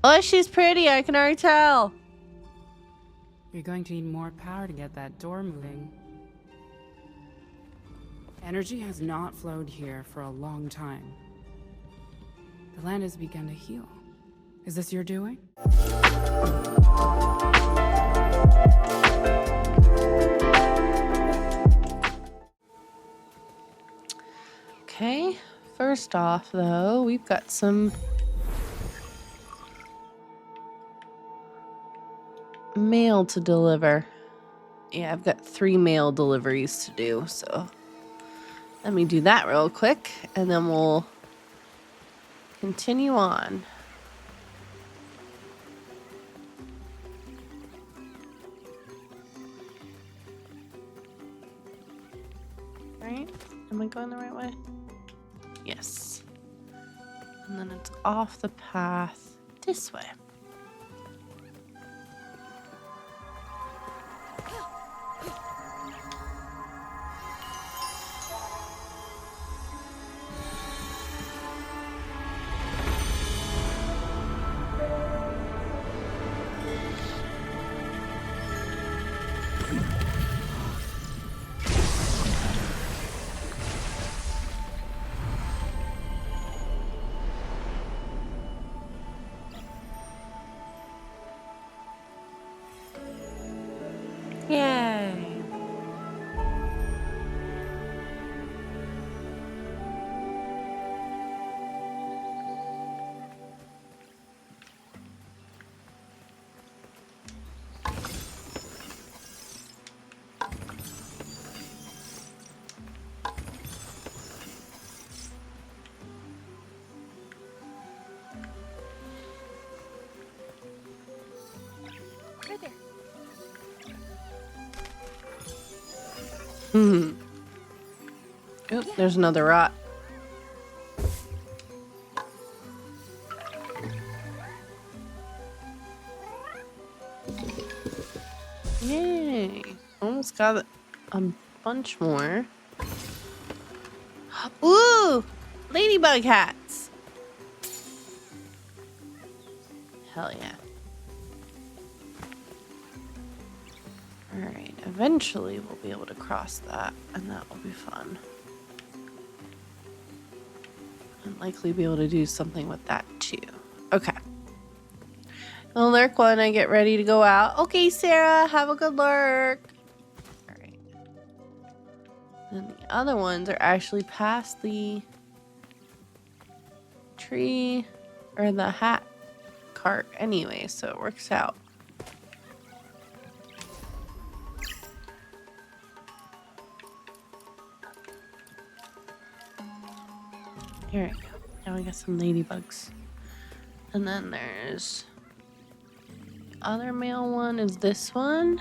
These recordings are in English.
Oh, she's pretty. I can already tell. You're going to need more power to get that door moving. Energy has not flowed here for a long time. The land has begun to heal. Is this your doing? Okay, first off, though, we've got some mail to deliver. Yeah, I've got 3 mail deliveries to do, so let me do that real quick, and then we'll continue on. Right? Am I going the right way? Yes. And then it's off the path this way. Yay! Right there. Oop, there's another rot. Yay! Almost got a bunch more. Ooh! Ladybug hats! Hell yeah. Alright, eventually we'll be able to cross that, and that will be fun. And likely be able to do something with that too. Okay. I'll lurk when I get ready to go out. Okay, Sarah, have a good lurk. Alright. And the other ones are actually past the tree or the hat cart anyway, so it works out. Here we go. Now we got some ladybugs. And then there's the other male one is this one.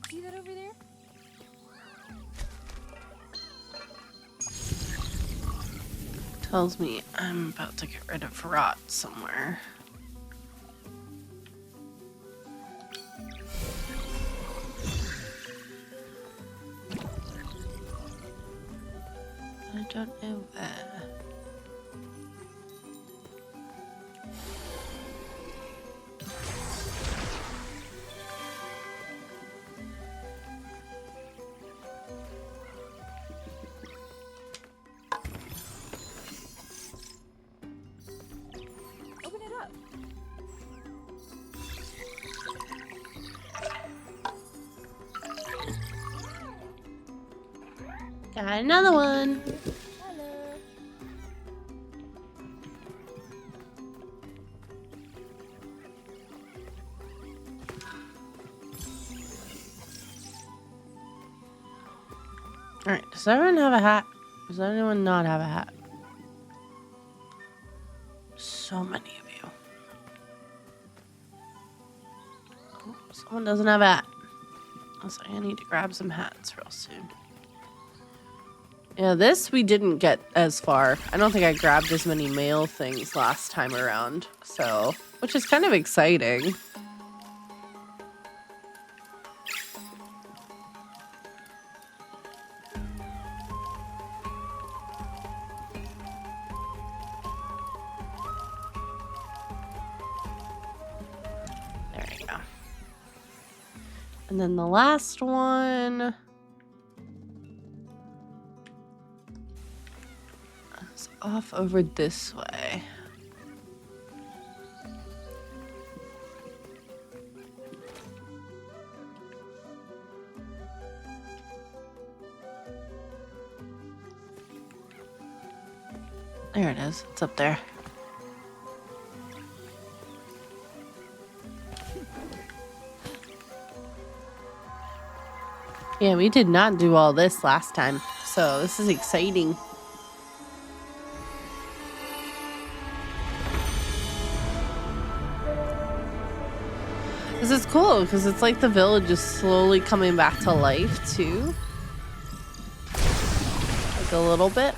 See that over there? Tells me I'm about to get rid of rot somewhere. I don't know where. Open it up. Got another one. Hello. Alright, does everyone have a hat? Does anyone not have a hat? So many of you. Oh, someone doesn't have a hat. So I need to grab some hats real soon. Yeah, this we didn't get as far. I don't think I grabbed as many mail things last time around. So, which is kind of exciting. There you go. And then the last one is off over this way. There it is. It's up there. Yeah, we did not do all this last time, so this is exciting. This is cool because it's like the village is slowly coming back to life too. Like a little bit.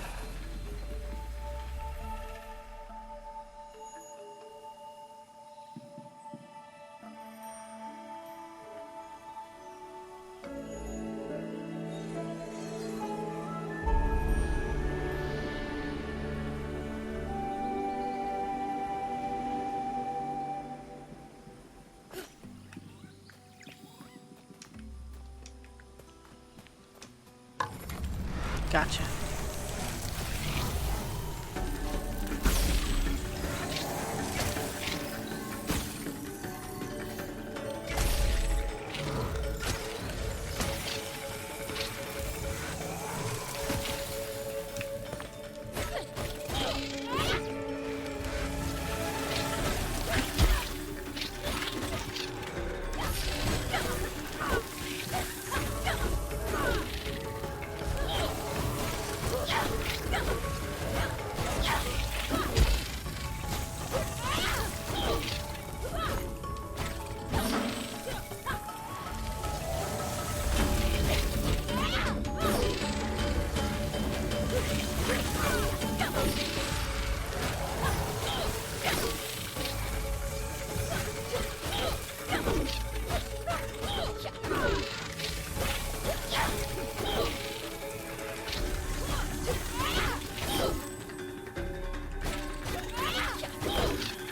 Gotcha.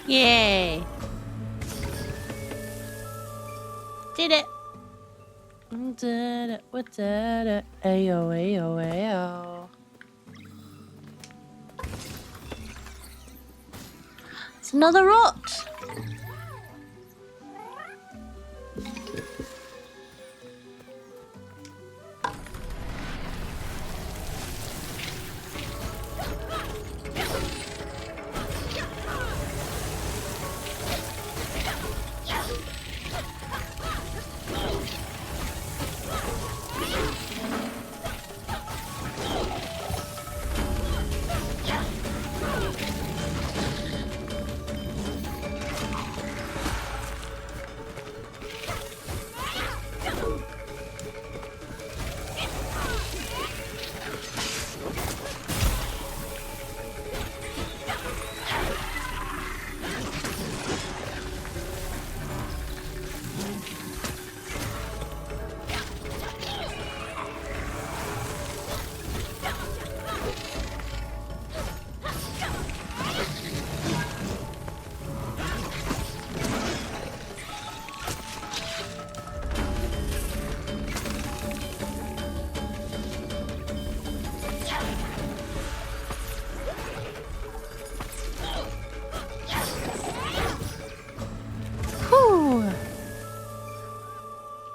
Yay! Did it! Did it! We did it! Ayo, ayo, ayo! It's another rot!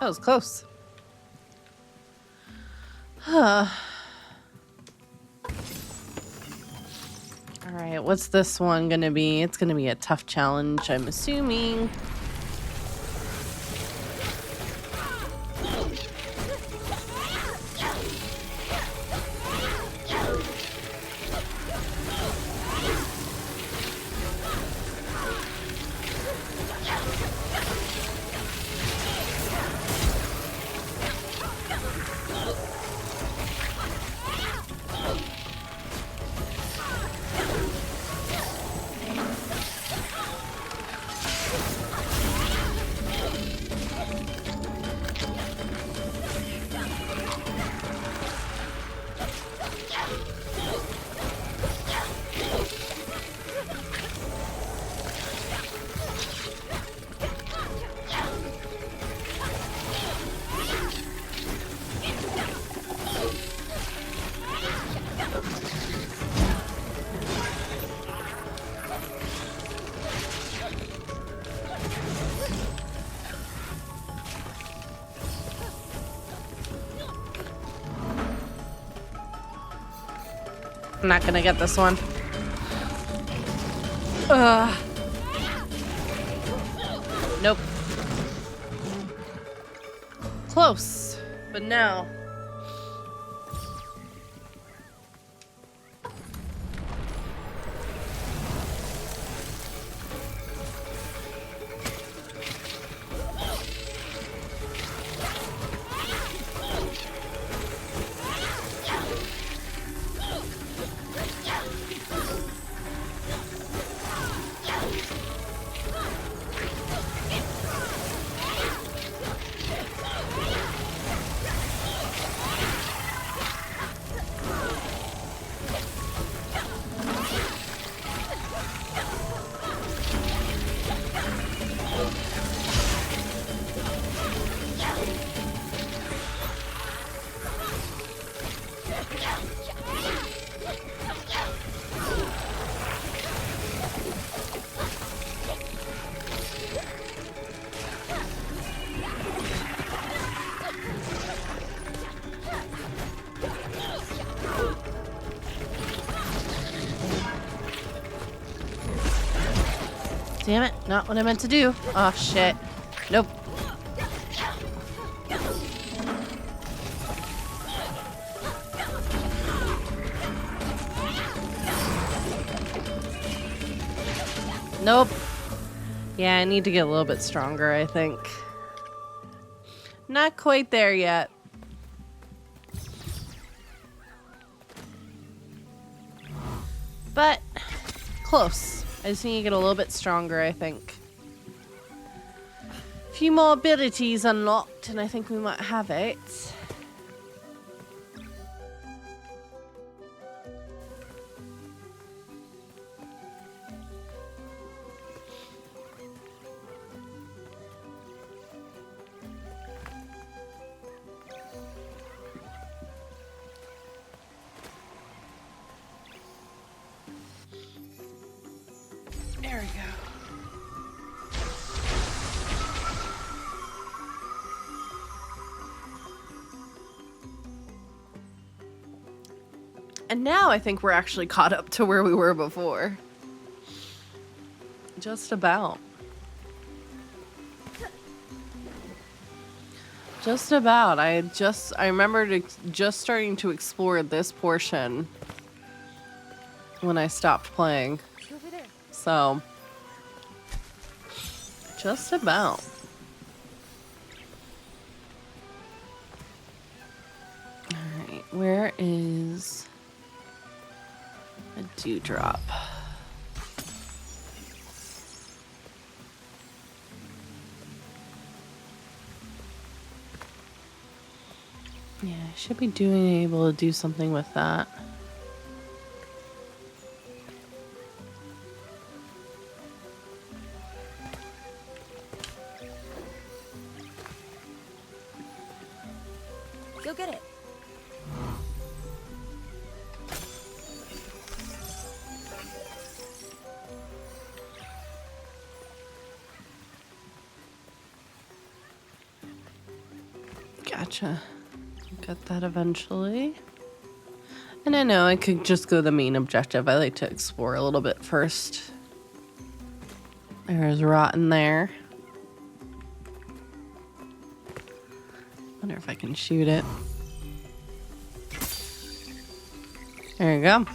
That was close. Alright, what's this one gonna be? It's gonna be a tough challenge, I'm assuming. I'm not gonna get this one. Ugh. Nope. Close, but no. Damn it, not what I meant to do. Oh, shit. Nope. Nope. Yeah, I need to get a little bit stronger, I think. Not quite there yet. But close. I just need to get a little bit stronger, I think. A few more abilities unlocked, and I think we might have it. There we go. And now I think we're actually caught up to where we were before. Just about. Just about. I remember just starting to explore this portion when I stopped playing. Over there. So, just about. Alright, where is a dewdrop? Yeah, I should be able to do something with that. Go get it. Gotcha. Get that eventually. And I know I could just go the main objective. I like to explore a little bit first. There's rotten there. Wonder if I can shoot it. There you go.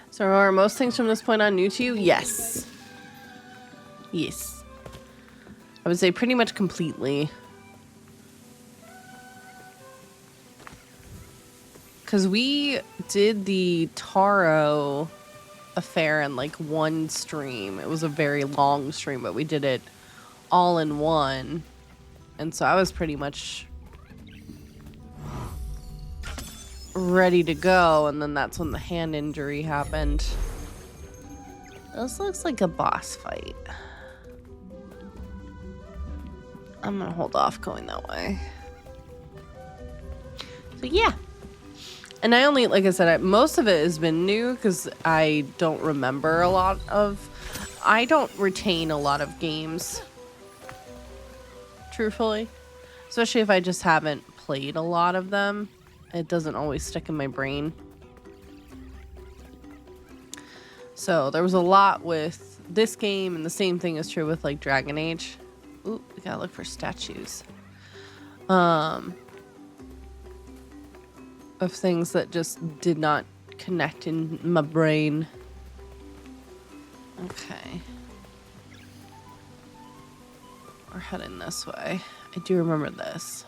So are most things from this point on new to you? Yes. Yes. I would say pretty much completely. Because we did the Taro affair in like one stream. It was a very long stream, but we did it all in one. And so I was pretty much ready to go. And then that's when the hand injury happened. This looks like a boss fight. I'm gonna hold off going that way. So yeah. And I only, like I said, most of it has been new because I don't remember a lot of... I don't retain a lot of games. Truthfully. Especially if I just haven't played a lot of them. it doesn't always stick in my brain. So there was a lot with this game, and the same thing is true with like Dragon Age. Ooh, we gotta look for statues. Of things that just did not connect in my brain. Okay. We're heading this way. I do remember this.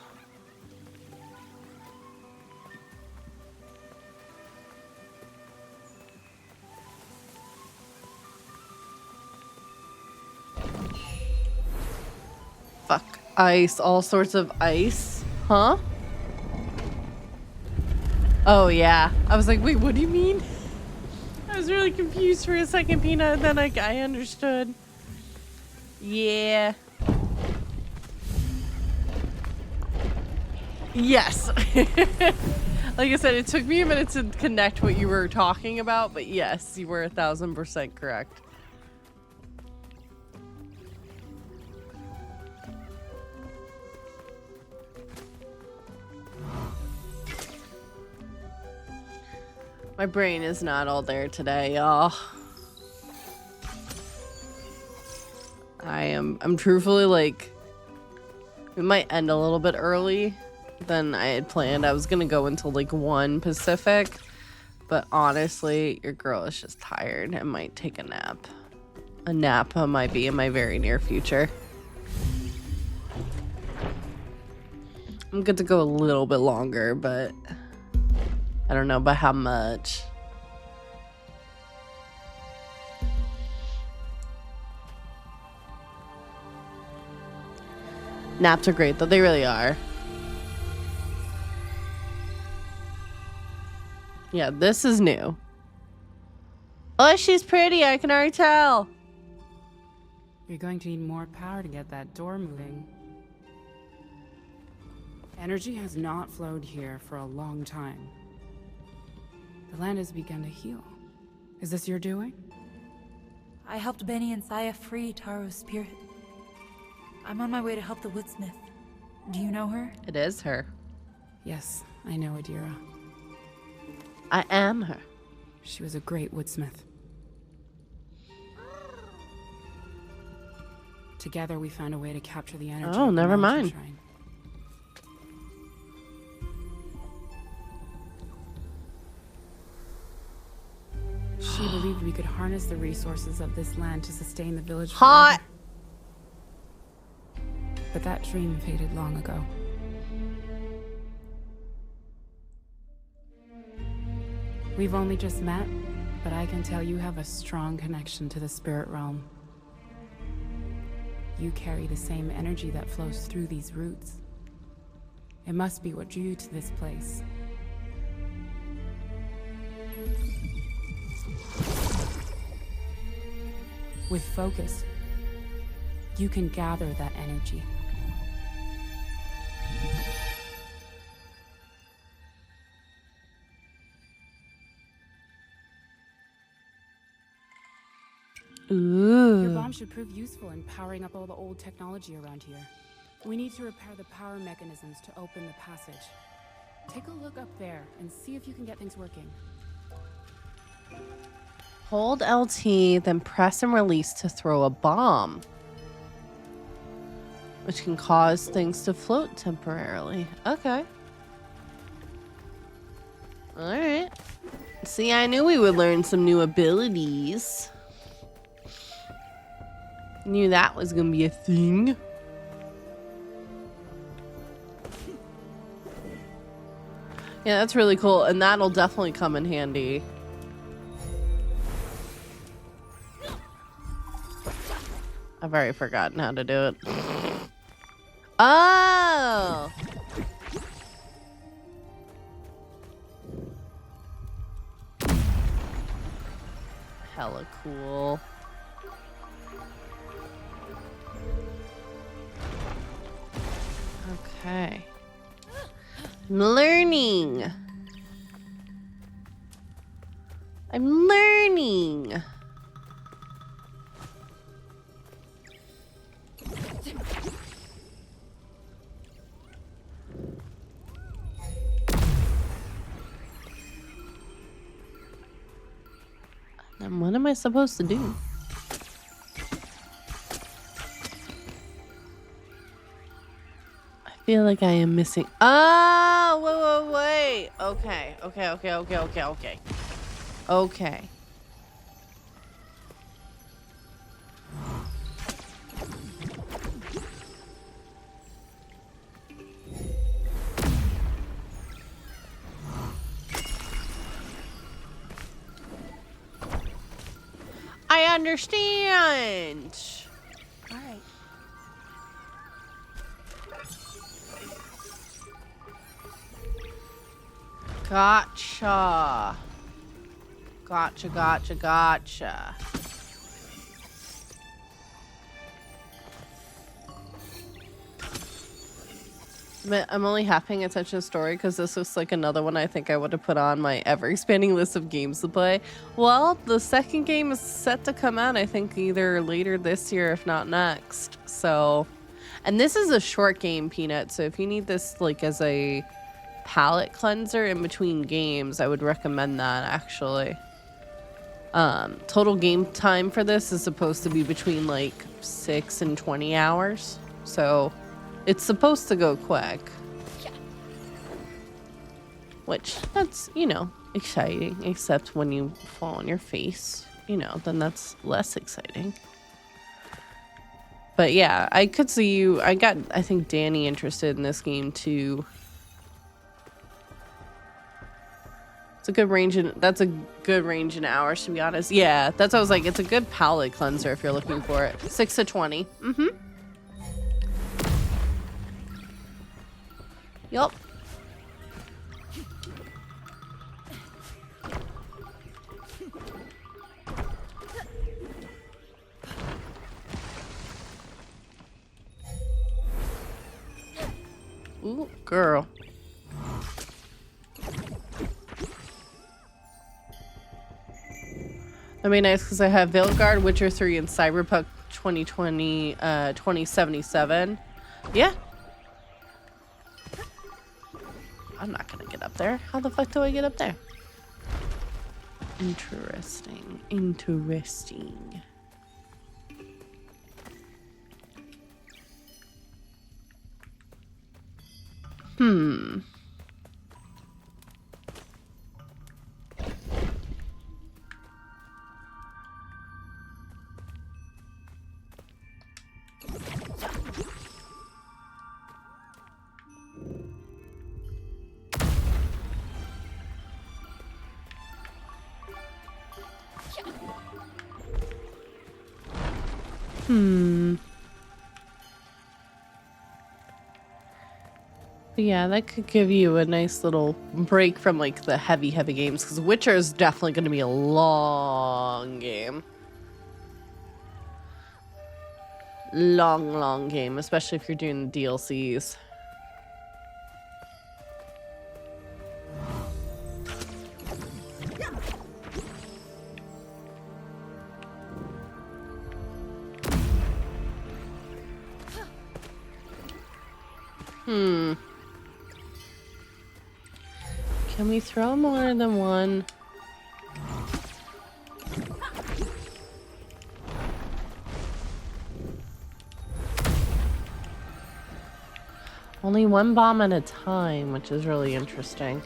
Fuck. Ice. All sorts of ice. Huh? Oh, yeah. I was like, wait, what do you mean? I was really confused for a second, Peanut, and then I understood. Yeah. Yes. Like I said, it took me a minute to connect what you were talking about, but yes, you were 1000% correct. My brain is not all there today, y'all. I'm truthfully like, it might end a little bit early than I had planned. I was gonna go until like 1 Pacific, but honestly, your girl is just tired and might take a nap. A nap might be in my very near future. I'm good to go a little bit longer, but I don't know by how much. Naps are great, though. They really are. Yeah, this is new. Oh, she's pretty. I can already tell. You're going to need more power to get that door moving. Energy has not flowed here for a long time. The land has begun to heal. Is this your doing? I helped Benny and Saya free Taro's spirit. I'm on my way to help the woodsmith. Do you know her? It is her. Yes, I know Adira. I am her. She was a great woodsmith. Together we found a way to capture the energy. Oh, of the never mountain mind. shrine. She believed we could harness the resources of this land to sustain the village Hot. forever. But that dream faded long ago. We've only just met, but I can tell you have a strong connection to the spirit realm. You carry the same energy that flows through these roots. It must be what drew you to this place. With focus, you can gather that energy. Ooh. Your bomb should prove useful in powering up all the old technology around here. We need to repair the power mechanisms to open the passage. Take a look up there and see if you can get things working. Hold LT, then press and release to throw a bomb, which can cause things to float temporarily. Okay. Alright. See, I knew we would learn some new abilities. Knew that was gonna be a thing. Yeah, that's really cool, and that'll definitely come in handy. I've already forgotten how to do it. Oh! Hella cool. Okay. I'm learning. I'm learning. Then what am I supposed to do? I feel like I am missing. Oh, wait. Okay. Okay. I understand. All right. Gotcha. Gotcha. But I'm only half paying attention to story because this was like another one I think I would have put on my ever-expanding list of games to play. Well, the second game is set to come out, I think, either later this year, if not next. So, and this is a short game, Peanut, so if you need this like as a palate cleanser in between games, I would recommend that, actually. Total game time for this is supposed to be between like 6 and 20 hours. So it's supposed to go quick. Which, that's, you know, exciting. Except when you fall on your face, you know, then that's less exciting. But yeah, I could see you. I got, I think, Danny interested in this game too. It's a good range in, that's a good range in hours, to be honest. Yeah, that's what I was like. It's a good palate cleanser if you're looking for it. 6 to 20. Mm-hmm. Yup. Ooh, girl. I mean, nice because I have Veilguard, Witcher 3, and Cyberpunk 2077. Yeah. I'm not gonna get up there. How the fuck do I get up there? Interesting. Interesting. Hmm. But yeah, that could give you a nice little break from like the heavy games, because Witcher is definitely going to be a long game. Long game, especially if you're doing the DLCs. Can we throw more than one? Only one bomb at a time, which is really interesting.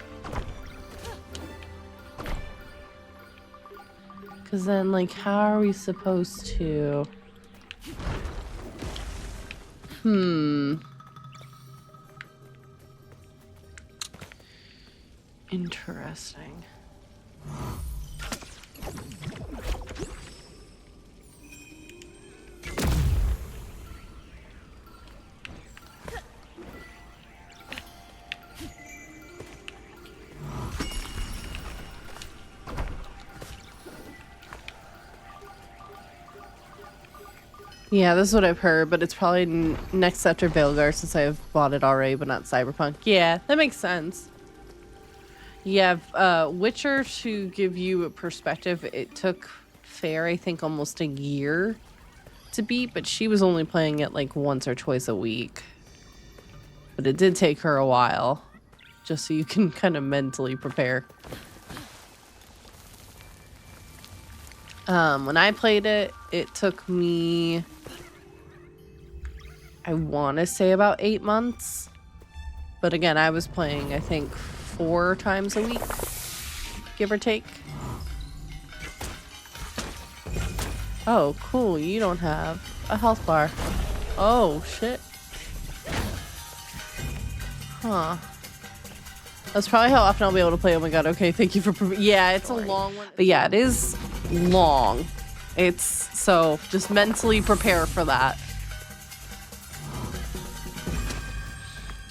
Because then, like, how are we supposed to... Interesting. Yeah, this is what I've heard, but it's probably next after Veilguard since I've bought it already, but not Cyberpunk. Yeah, that makes sense. You have Witcher to give you a perspective. It took Fair, I think, almost a year to beat, but she was only playing it like once or twice a week. But it did take her a while, just so you can kind of mentally prepare. When I played it, it took me, I want to say about 8 months. But again, I was playing, I think, 4 times a week, give or take. Oh, cool. You don't have a health bar. Oh, shit. Huh. That's probably how often I'll be able to play. Oh my god, okay, thank you for... Yeah, it's a long one. But yeah, it is long. It's... So, just mentally prepare for that.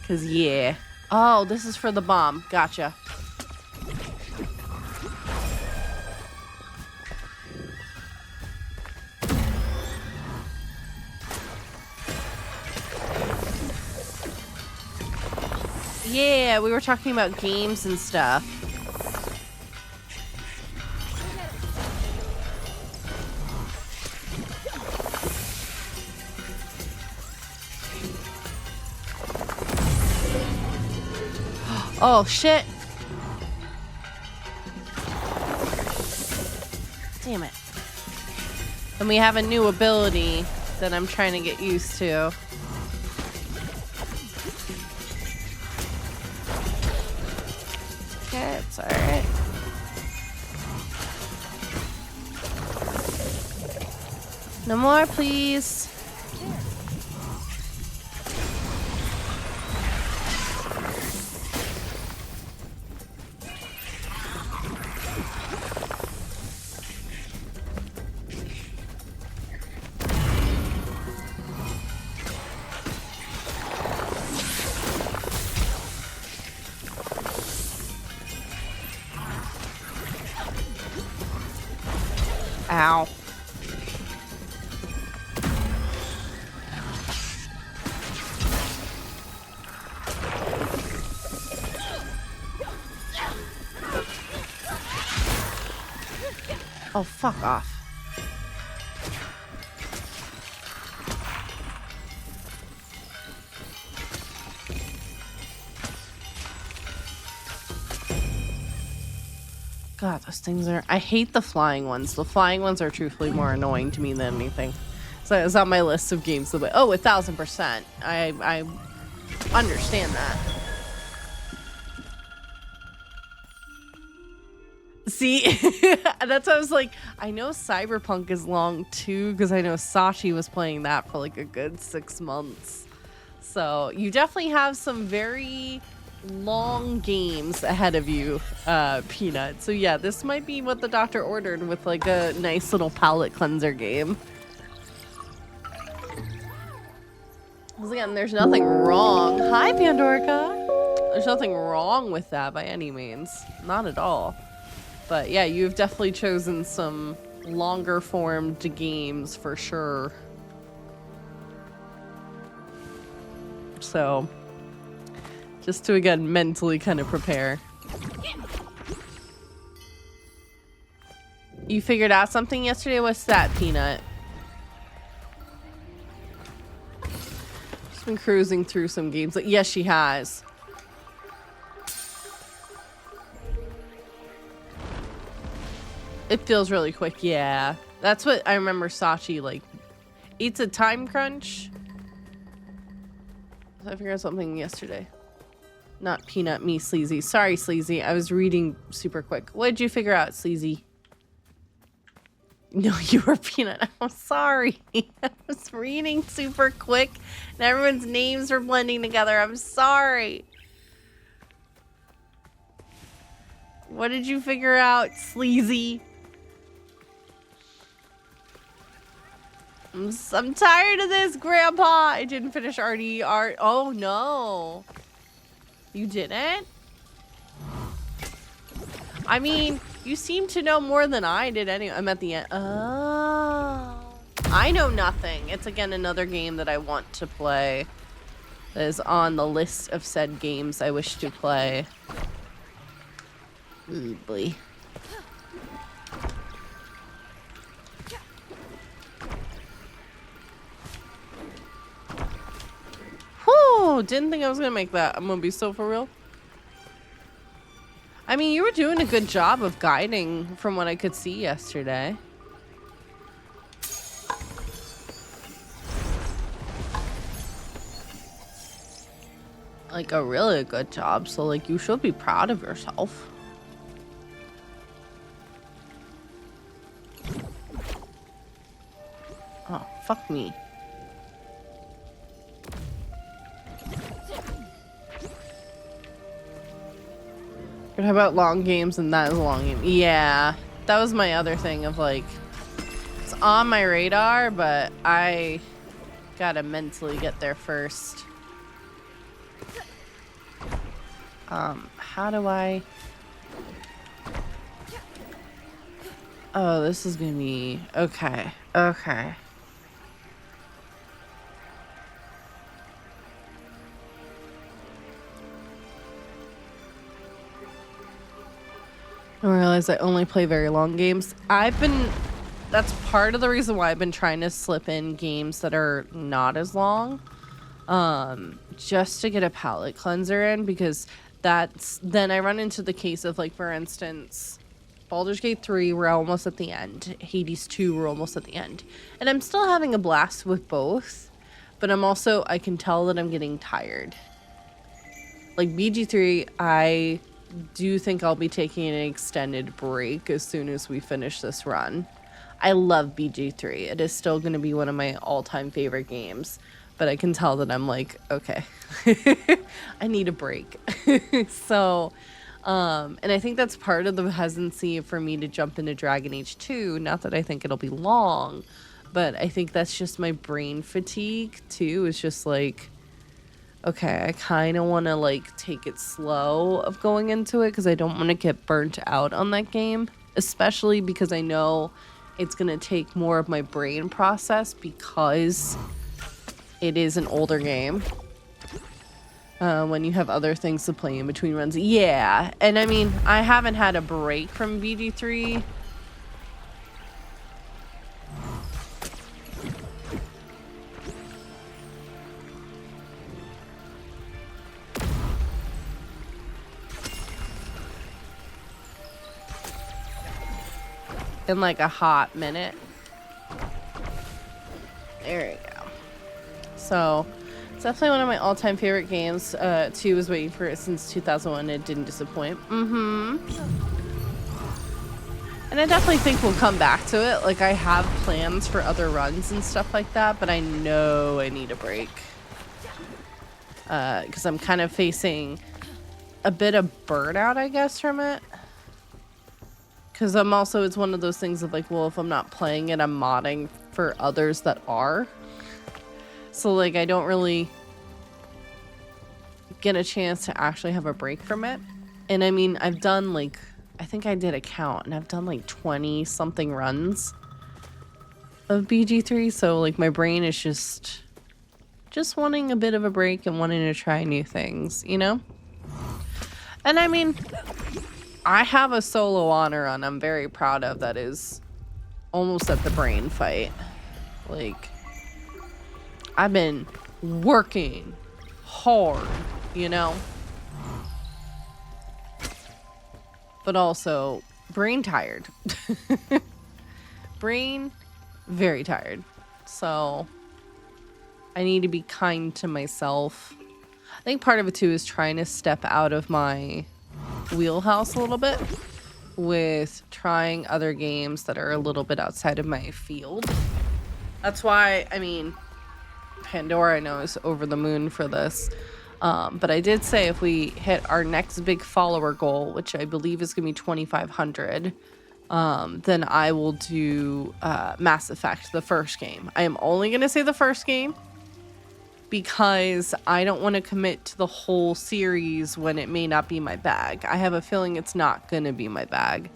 Because, yeah. Oh, this is for the bomb. Gotcha. Yeah, we were talking about games and stuff. Oh, shit. Damn it. And we have a new ability that I'm trying to get used to. Okay, it's alright. No more, please. Ow. Oh, fuck off. God, those things are... I hate the flying ones. The flying ones are truthfully more annoying to me than anything. So it's on my list of games. Oh, 1000%. I understand that. See? That's why I was like, I know Cyberpunk is long too, because I know Sachi was playing that for like a good 6 months. So you definitely have some very long games ahead of you, Peanut. So yeah, this might be what the doctor ordered with like a nice little palate cleanser game. Because again, there's nothing wrong. Hi, Pandorica. There's nothing wrong with that by any means. Not at all. But yeah, you've definitely chosen some longer formed games for sure. So, just to again mentally kind of prepare. You figured out something yesterday? What's that, Peanut? She's been cruising through some games. Yes, she has. It feels really quick, yeah. That's what I remember Sachi, like, it's a time crunch. I figured out something yesterday. Not Peanut, me, Sleazy. Sorry, Sleazy. I was reading super quick. What did you figure out, Sleazy? No, you were Peanut. I'm sorry. I was reading super quick and everyone's names are blending together. I'm sorry. What did you figure out, Sleazy? I'm tired of this, Grandpa. I didn't finish RDR. Oh, no. You didn't? I mean, you seem to know more than I did anyway. I'm at the end. Oh. I know nothing. It's, again, another game that I want to play. That is on the list of said games I wish to play. Ooh, boy. Whew, didn't think I was gonna make that. I'm gonna be so for real. I mean, you were doing a good job of guiding from what I could see yesterday. like a really good job. So like you should be proud of yourself. Oh, fuck me. But how about long games? And that is a long game. Yeah, that was my other thing of like, it's on my radar, but I gotta mentally get there first. How do I? Oh, this is gonna be okay. Okay. I realize I only play very long games. That's part of the reason why I've been trying to slip in games that are not as long. Just to get a palate cleanser in, because then I run into the case of, like, for instance, Baldur's Gate 3, we're almost at the end. Hades 2, we're almost at the end. And I'm still having a blast with both, but I can tell that I'm getting tired. Like BG3, I do think I'll be taking an extended break as soon as we finish this run. I love BG3. It is still going to be one of my all-time favorite games, but I can tell that I'm like, okay, I need a break. So, and I think that's part of the hesitancy for me to jump into Dragon Age 2. Not that I think it'll be long, but I think that's just my brain fatigue too. It's just like, okay, I kind of want to like take it slow of going into it because I don't want to get burnt out on that game, especially because I know it's going to take more of my brain process because it is an older game. When you have other things to play in between runs. Yeah, and I mean, I haven't had a break from BD3. In like a hot minute. There we go. So, it's definitely one of my all-time favorite games. 2 was waiting for it since 2001. It didn't disappoint. And I definitely think we'll come back to it. Like, I have plans for other runs and stuff like that, but I know I need a break. Because I'm kind of facing a bit of burnout, I guess, from it. Because it's one of those things of like, well, if I'm not playing it, I'm modding for others that are. So, like, I don't really get a chance to actually have a break from it. And I mean, I've done like, I think I did a count, and I've done like 20 something runs of BG3. So, like, my brain is just wanting a bit of a break and wanting to try new things, you know? And I mean, I have a solo honor run I'm very proud of that is almost at the brain fight. Like, I've been working hard, you know? But also, brain tired. Brain very tired. So, I need to be kind to myself. I think part of it too is trying to step out of my wheelhouse a little bit with trying other games that are a little bit outside of my field. That's why, I mean, Pandora I know is over the moon for this. But I did say if we hit our next big follower goal, which I believe is going to be 2,500, then I will do Mass Effect, the first game. I am only going to say the first game because I don't want to commit to the whole series when it may not be my bag. I have a feeling it's not going to be my bag.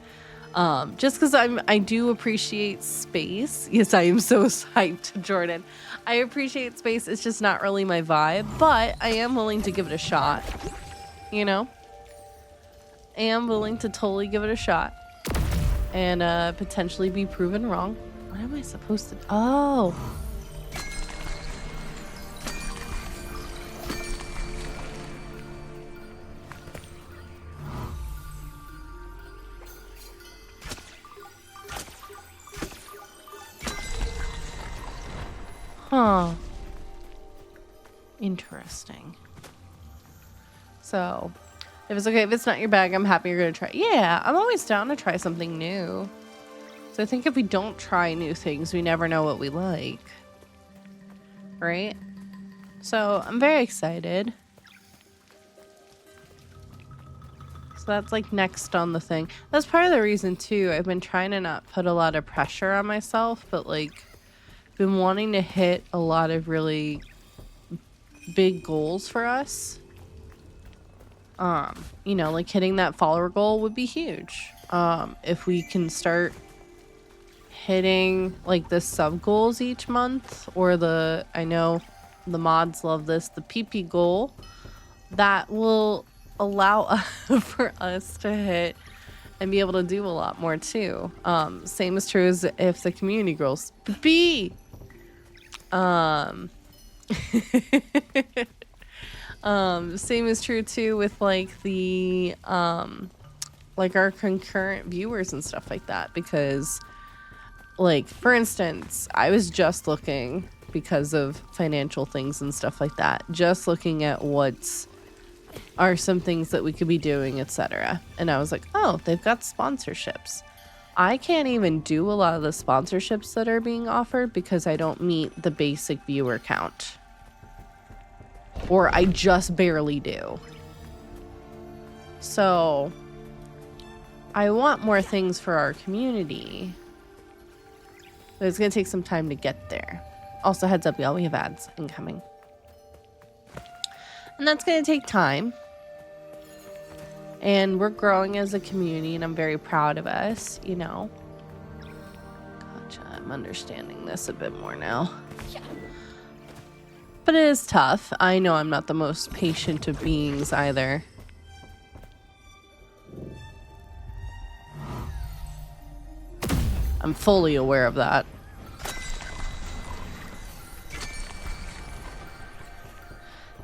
Just because I do appreciate space. Yes, I am so hyped, Jordan. I appreciate space. It's just not really my vibe, but I am willing to give it a shot. You know? I am willing to totally give it a shot. And potentially be proven wrong. What am I supposed to... Oh! Huh. Interesting. So if it's okay, if it's not your bag, I'm happy you're gonna try. Yeah, I'm always down to try something new. So I think if we don't try new things, we never know what we like. Right? So I'm very excited. So that's like next on the thing. That's part of the reason too. I've been trying to not put a lot of pressure on myself, but like been wanting to hit a lot of really big goals for us. You know, like hitting that follower goal would be huge. If we can start hitting like the sub goals each month, or the, I know the mods love this, the PP goal, that will allow for us to hit and be able to do a lot more too. Same is true as if the community grows. Same is true too with like the like our concurrent viewers and stuff like that, because like for instance, I was just looking, because of financial things and stuff like that, just looking at what's are some things that we could be doing, etc. And I was like, oh, they've got sponsorships. I can't even do a lot of the sponsorships that are being offered because I don't meet the basic viewer count. Or I just barely do. So I want more things for our community, but it's going to take some time to get there. Also, heads up, y'all, we have ads incoming. And that's going to take time. And we're growing as a community, and I'm very proud of us, you know. Gotcha, I'm understanding this a bit more now. But it is tough. I know I'm not the most patient of beings either. I'm fully aware of that.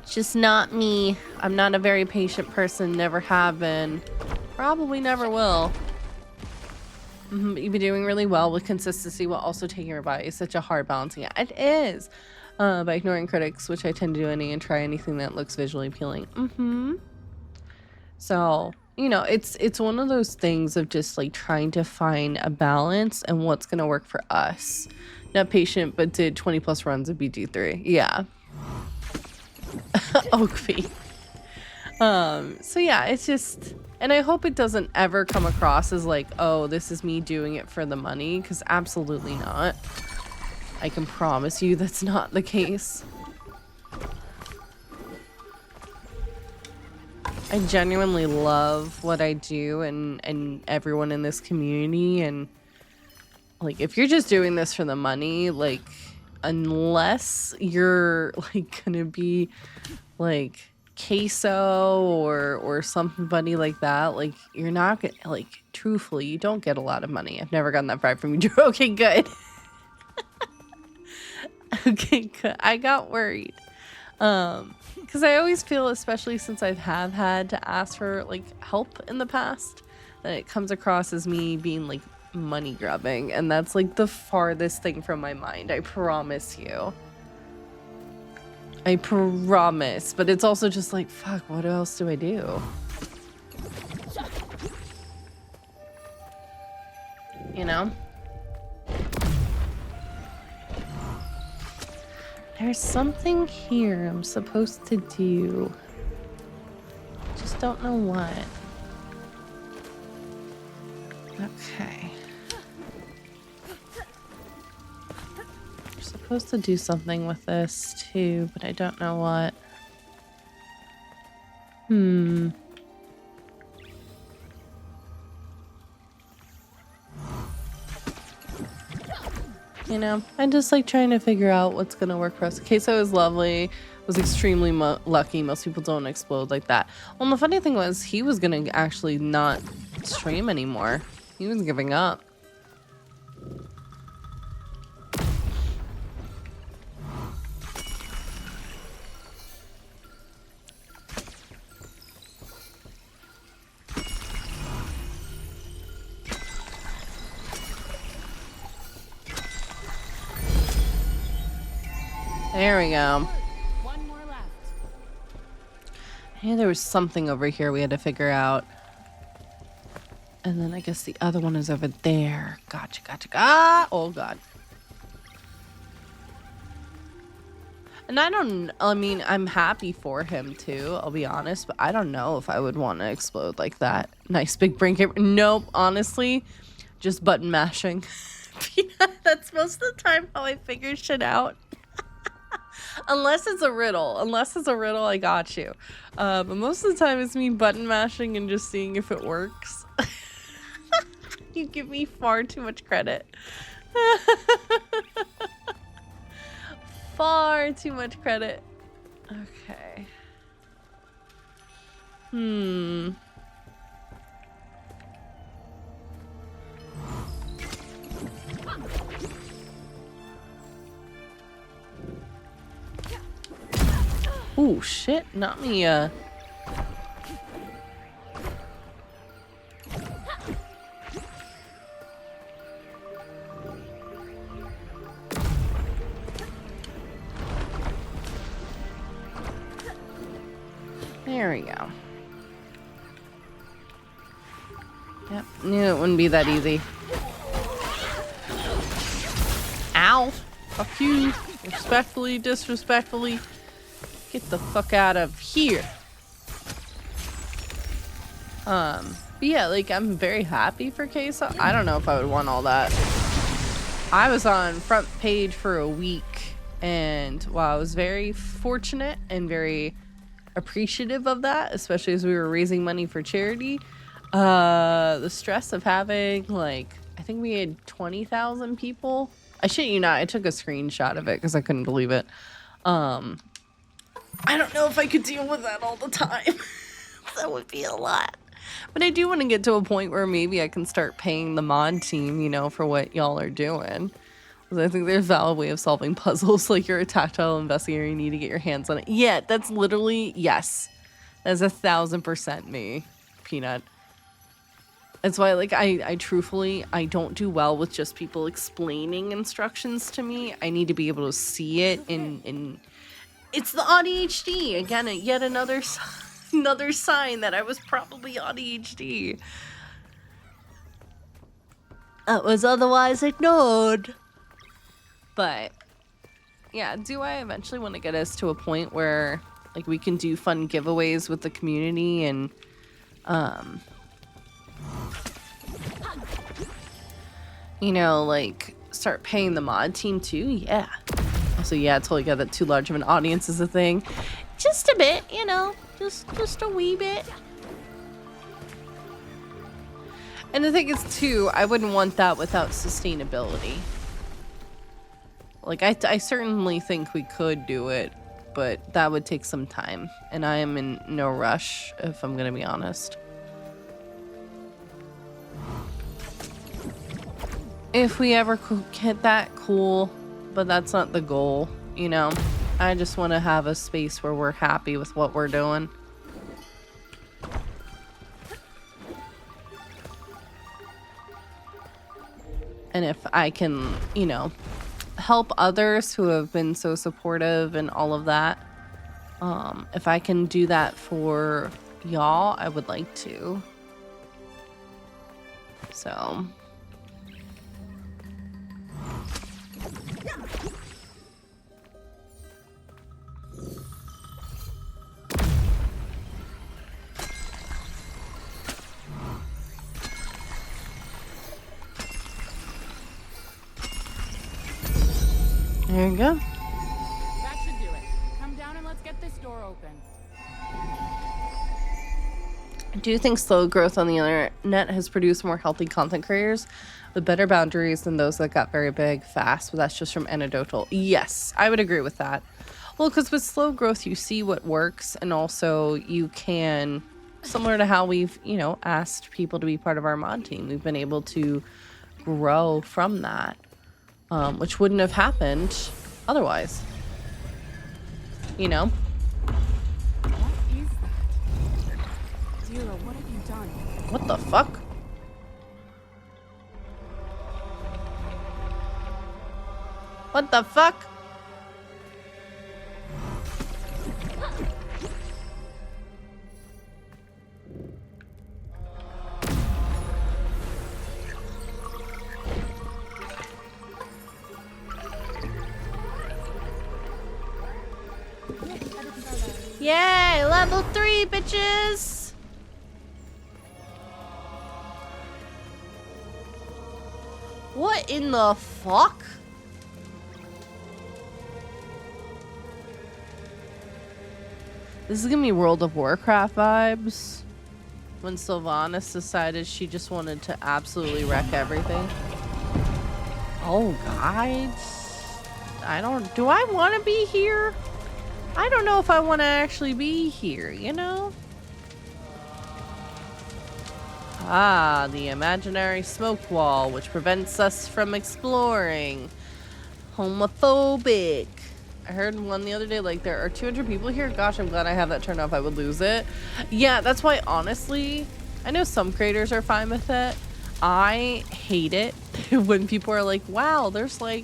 Just not me. I'm not a very patient person, never have been, probably never will. You've been doing really well with consistency while also taking your body. It's such a hard balancing act. It is. By ignoring critics, which I tend to do and try anything that looks visually appealing. So, you know, it's one of those things of just like trying to find a balance and what's gonna work for us. Not patient, but did 20 plus runs of BG3. Yeah. Oakby. So yeah, it's just, and I hope it doesn't ever come across as like, oh, this is me doing it for the money, because absolutely not. I can promise you that's not the case. I genuinely love what I do and everyone in this community, and like if you're just doing this for the money, like unless you're like gonna be like queso or somebody like that, like you're not gonna, like, truthfully, you don't get a lot of money. I've never gotten that vibe from you, Drew. Okay, good. Okay, good. I got worried. Because I always feel, especially since I have had to ask for like help in the past, that it comes across as me being like money grubbing, and that's like the farthest thing from my mind. I promise you. I promise. But it's also just like, fuck, what else do I do? You know? There's something here I'm supposed to do. Just don't know what. Okay. I'm supposed to do something with this too, but I don't know what. You know, I'm just like trying to figure out what's gonna work for us. Queso is lovely, was extremely lucky. Most people don't explode like that. Well, the funny thing was, he was gonna actually not stream anymore. He was giving up. There we go. One more left. Yeah, there was something over here we had to figure out. And then I guess the other one is over there. Gotcha, gotcha. Ah! Oh, God. And I mean, I'm happy for him too, I'll be honest, but I don't know if I would want to explode like that. Nice big brain camera. Nope, honestly, just button mashing. That's most of the time how I figure shit out. Unless it's a riddle. Unless it's a riddle, I got you. But most of the time it's me button mashing and just seeing if it works. You give me far too much credit. Far too much credit. Okay. Oh shit, not me, There we go. Yep, knew it wouldn't be that easy. Ow! Fuck you. Respectfully, disrespectfully. Get the fuck out of here. But yeah, like, I'm very happy for Queso. I don't know if I would want all that. I was on front page for a week, and while I was very fortunate and very appreciative of that, especially as we were raising money for charity, the stress of having, like, I think we had 20,000 people. I shit you not, I took a screenshot of it because I couldn't believe it. I don't know if I could deal with that all the time. That would be a lot. But I do want to get to a point where maybe I can start paying the mod team, you know, for what y'all are doing. Because I think there's a valid way of solving puzzles. Like, you're a tactile investigator, you need to get your hands on it. Yeah, that's literally, yes. That's 1,000% me, Peanut. That's why, like, I truthfully, I don't do well with just people explaining instructions to me. I need to be able to see it in it's the ADHD. Again, yet another sign that I was probably ADHD. That was otherwise ignored. But, yeah, do I eventually want to get us to a point where, like, we can do fun giveaways with the community and, you know, like, start paying the mod team too? Yeah. Also, yeah, I totally got that too large of an audience is a thing. Just a bit, you know, just a wee bit. And the thing is too, I wouldn't want that without sustainability. Like, I certainly think we could do it, but that would take some time. And I am in no rush, if I'm gonna be honest. If we ever hit that, cool. But that's not the goal, you know? I just want to have a space where we're happy with what we're doing. And if I can, you know, help others who have been so supportive and all of that, if I can do that for y'all, I would like to. So... There you go. That should do it. Come down and let's get this door open. I do think slow growth on the internet has produced more healthy content creators with better boundaries than those that got very big fast, but that's just from anecdotal. Yes, I would agree with that. Well, because with slow growth, you see what works, and also you can, similar to how we've, you know, asked people to be part of our mod team, we've been able to grow from that. Which wouldn't have happened otherwise. You know? What is that? Zero, what have you done? What the fuck? What the fuck? Yay, level 3, bitches! What in the fuck? This is gonna be World of Warcraft vibes. When Sylvanas decided she just wanted to absolutely wreck everything. Oh, guys. Do I want to be here? I don't know if I want to actually be here, you know? Ah, the imaginary smoke wall, which prevents us from exploring. Homophobic. I heard one the other day, like, there are 200 people here. Gosh, I'm glad I have that turned off. I would lose it. Yeah, that's why, honestly, I know some creators are fine with it. I hate it when people are like, wow, there's like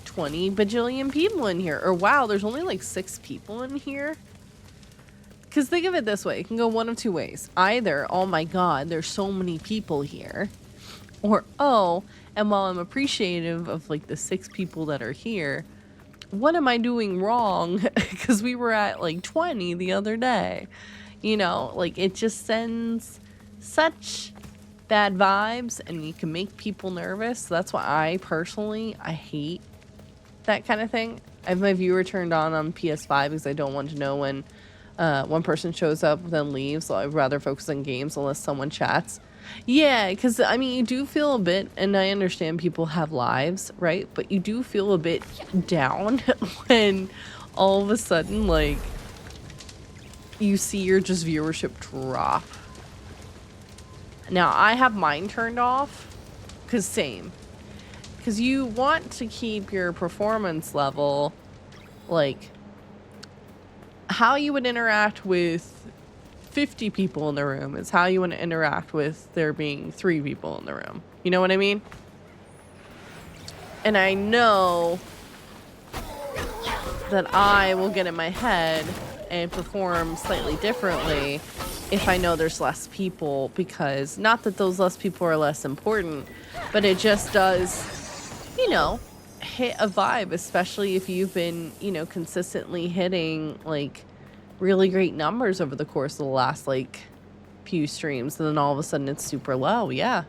20 bajillion people in here. Or wow, there's only like 6 people in here. Because think of it this way. It can go one of 2 ways. Either, oh my god, there's so many people here. Or, oh, and while I'm appreciative of like the 6 people that are here, what am I doing wrong? Because we were at like 20 the other day. You know, like it just sends such bad vibes and you can make people nervous. So that's why I hate that kind of thing. I have my viewer turned on PS5 because I don't want to know when one person shows up then leaves. So I'd rather focus on games unless someone chats. Yeah, because I mean, you do feel a bit, and I understand people have lives, right? But you do feel a bit down when all of a sudden, like, you see your just viewership drop. Now, I have mine turned off, because same. Because you want to keep your performance level, like, how you would interact with 50 people in the room is how you want to interact with there being 3 people in the room. You know what I mean? And I know that I will get in my head and perform slightly differently if I know there's less people, because not that those less people are less important, but it just does, you know, hit a vibe, especially if you've been, you know, consistently hitting like really great numbers over the course of the last like few streams, and then all of a sudden it's super low. Yeah,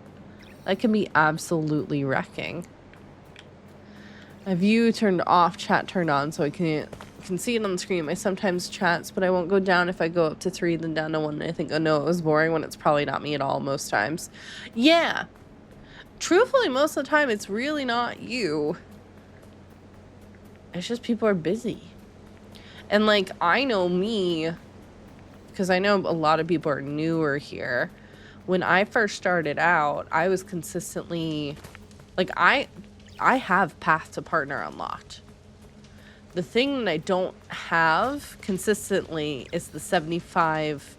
that can be absolutely wrecking. My view turned off, chat turned on, so I can see it on the screen. I sometimes chats, but I won't go down if I go up to 3 then down to 1 and I think, oh no, it was boring, when it's probably not me at all most times. Yeah, truthfully, most of the time it's really not you. It's just people are busy. And like, I know me, because I know a lot of people are newer here. When I first started out, I was consistently, like, I have Path to Partner unlocked. The thing that I don't have consistently is the 75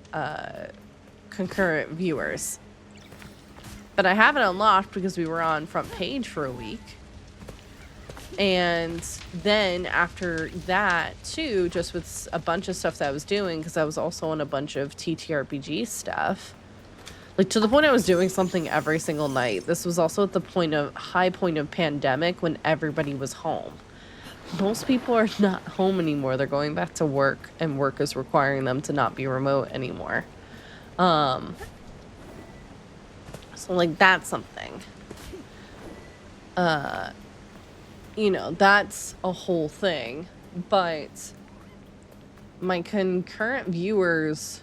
concurrent viewers. But I have it unlocked because we were on front page for a week. And then after that too, just with a bunch of stuff that I was doing, because I was also on a bunch of TTRPG stuff, like to the point I was doing something every single night. This was also at the high point of pandemic when everybody was home. Most people are not home anymore. They're going back to work, and work is requiring them to not be remote anymore. So like that's something. You know, that's a whole thing, but my concurrent viewers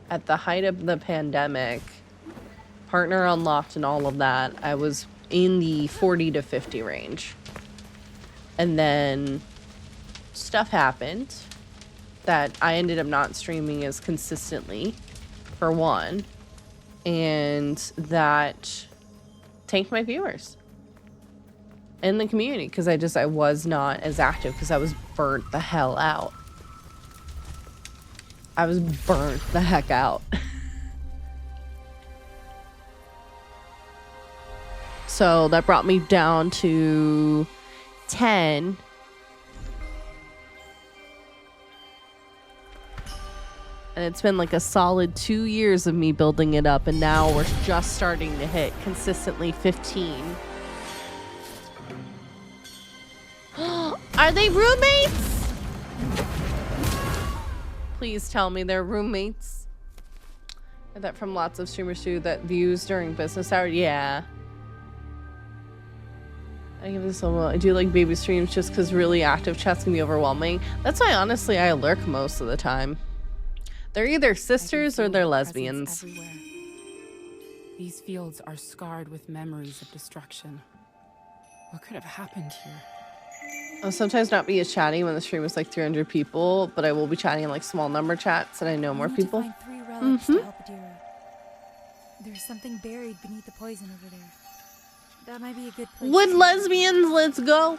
at the height of the pandemic, partner unlocked and all of that, I was in the 40 to 50 range. And then stuff happened that I ended up not streaming as consistently, for one, and that tanked my viewers in the community, because I was not as active because I was burnt the hell out. I was burnt the heck out. So that brought me down to 10. And it's been like a solid 2 years of me building it up, and now we're just starting to hit consistently 15. Are they roommates? Please tell me they're roommates. Heard that from lots of streamers too, that views during business hours. Yeah. I give this a little. I do like baby streams just because really active chats can be overwhelming. That's why honestly I lurk most of the time. They're either sisters or they're lesbians. Everywhere. These fields are scarred with memories of destruction. What could have happened here? I'll sometimes not be as chatty when the stream is like 300 people, but I will be chatting in like small number chats and I know more people. To find 3 relics to help Adira. There's something buried beneath the poison over there. That might be a good place. Wood lesbians, let's go.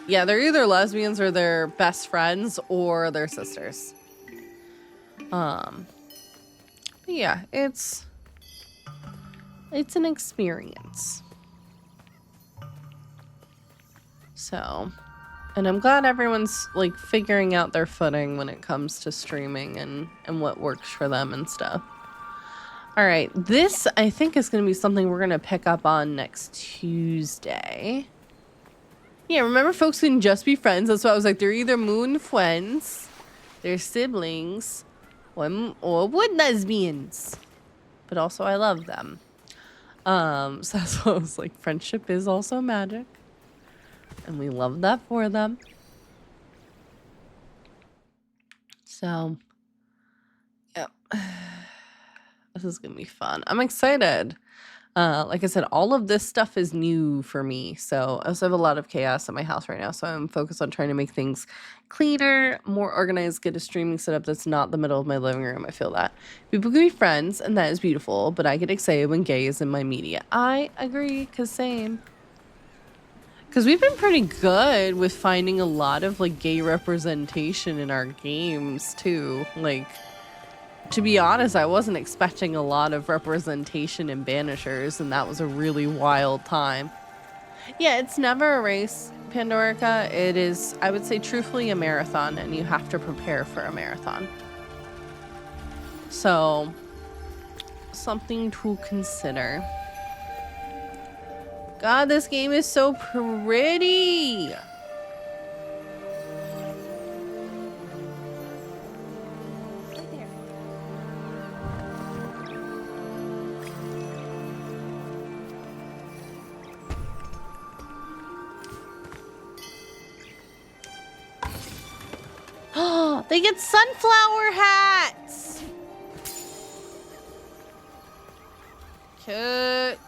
Yeah, they're either lesbians or they're best friends or they're sisters. Yeah, it's an experience. So, and I'm glad everyone's like figuring out their footing when it comes to streaming and what works for them and stuff. All right, this I think is going to be something we're going to pick up on next Tuesday. Yeah, remember folks can just be friends. That's why I was like, they're either moon friends, they're siblings, or wood lesbians. But also I love them. So that's why I was like, friendship is also magic. And we love that for them. So, yeah. This is going to be fun. I'm excited. Like I said, all of this stuff is new for me. So I also have a lot of chaos at my house right now. So I'm focused on trying to make things cleaner, more organized, get a streaming setup that's not the middle of my living room. I feel that. People can be friends, and that is beautiful. But I get excited when gay is in my media. I agree, because same. Because we've been pretty good with finding a lot of like gay representation in our games too. Like, to be honest, I wasn't expecting a lot of representation in Banishers, and that was a really wild time. Yeah, it's never a race, Pandorica. It is, I would say, truthfully a marathon, and you have to prepare for a marathon. So, something to consider. God, this game is so pretty! Oh, they get sunflower hats! Cute.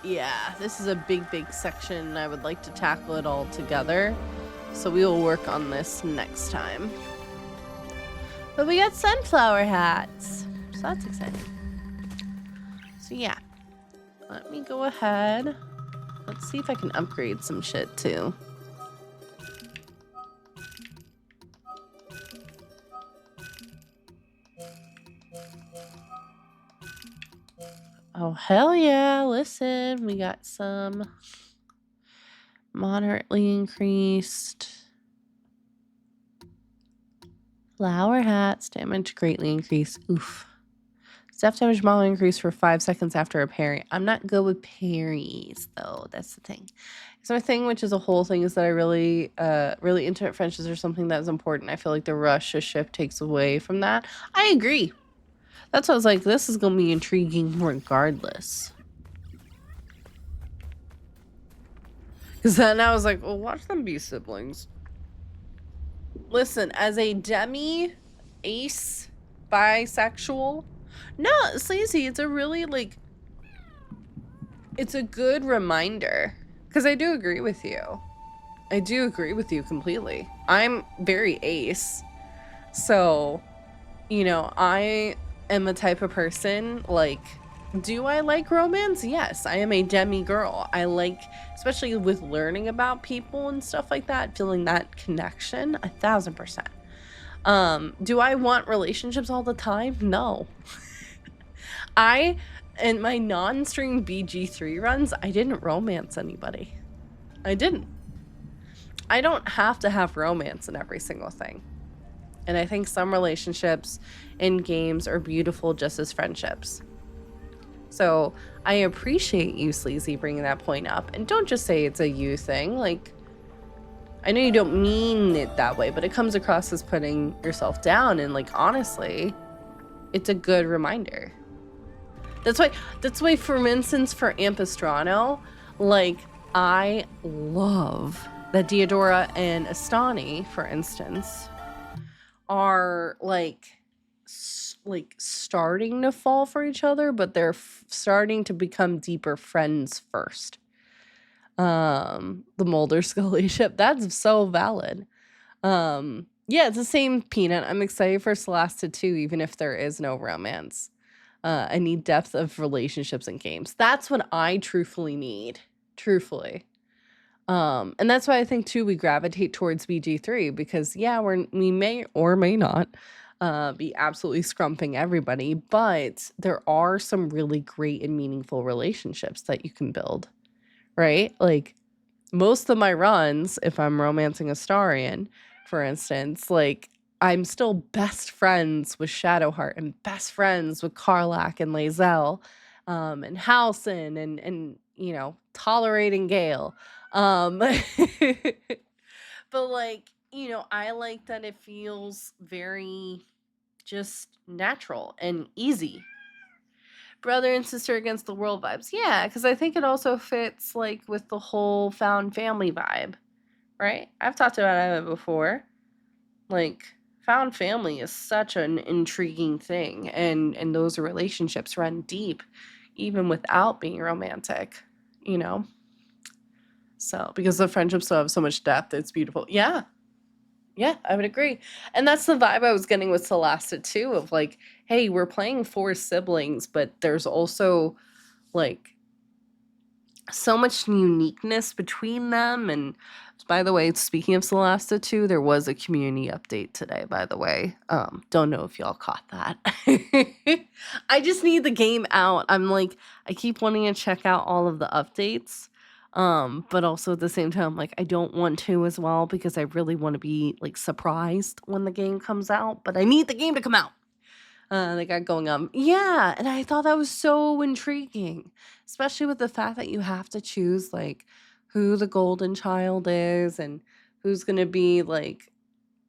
Yeah, this is a big section. I would like to tackle it all together. So we will work on this next time. But we got sunflower hats. So that's exciting. So yeah. Let me go ahead. Let's see if I can upgrade some shit too. Oh, hell yeah. Listen, we got some moderately increased flower hats. Damage greatly increased. Oof. Staff damage model increased for 5 seconds after a parry. I'm not good with parries, though. That's the thing. So my thing, which is a whole thing, is that I really intimate friendships are something that is important. I feel like the rush to shift takes away from that. I agree. That's why I was like, this is going to be intriguing regardless. Because then I was like, well, watch them be siblings. Listen, as a demi-ace bisexual, no, Sleazy, it's a really, like, it's a good reminder. Because I do agree with you. I do agree with you completely. I'm very ace. So, you know, I am a type of person, like, do I like romance? Yes, I am a demi girl. I like, especially with learning about people and stuff like that, feeling that connection, 1000%. Do I want relationships all the time? No. In my non-stream BG3 runs, I didn't romance anybody. I didn't. I don't have to have romance in every single thing. And I think some relationships in games are beautiful just as friendships. So I appreciate you, Sleazy, bringing that point up. And don't just say it's a you thing. Like, I know you don't mean it that way, but it comes across as putting yourself down. And like, honestly, it's a good reminder. That's why, for instance, for Ampistrano, like, I love that Diodora and Astani, for instance, are like starting to fall for each other, but they're starting to become deeper friends first. The Mulder Scully ship, that's so valid. Yeah, it's the same, Peanut. I'm excited for Celeste 2, even if there is no romance. I need depth of relationships in games. That's what I truthfully need. Truthfully. And that's why I think too we gravitate towards BG3, because yeah, we may or may not be absolutely scrumping everybody, but there are some really great and meaningful relationships that you can build, right? Like, most of my runs, if I'm romancing Astarion, for instance, like, I'm still best friends with Shadowheart and best friends with Karlach and Lae'zel, and Halsin and you know, tolerating Gale. But like, you know, I like that it feels very just natural and easy. Brother and sister against the world vibes. Yeah, because I think it also fits like with the whole found family vibe, right? I've talked about it before. Like, found family is such an intriguing thing, and those relationships run deep even without being romantic, you know? So, because the friendships still have so much depth, it's beautiful. Yeah. Yeah, I would agree. And that's the vibe I was getting with Celeste too, of like, hey, we're playing 4 siblings, but there's also like so much uniqueness between them. And by the way, speaking of Celeste 2, there was a community update today, by the way. Don't know if y'all caught that. I just need the game out. I'm like, I keep wanting to check out all of the updates. But also at the same time, like, I don't want to as well, because I really want to be like surprised when the game comes out, but I need the game to come out. They got going on. Yeah, and I thought that was so intriguing, especially with the fact that you have to choose like who the golden child is and who's gonna be like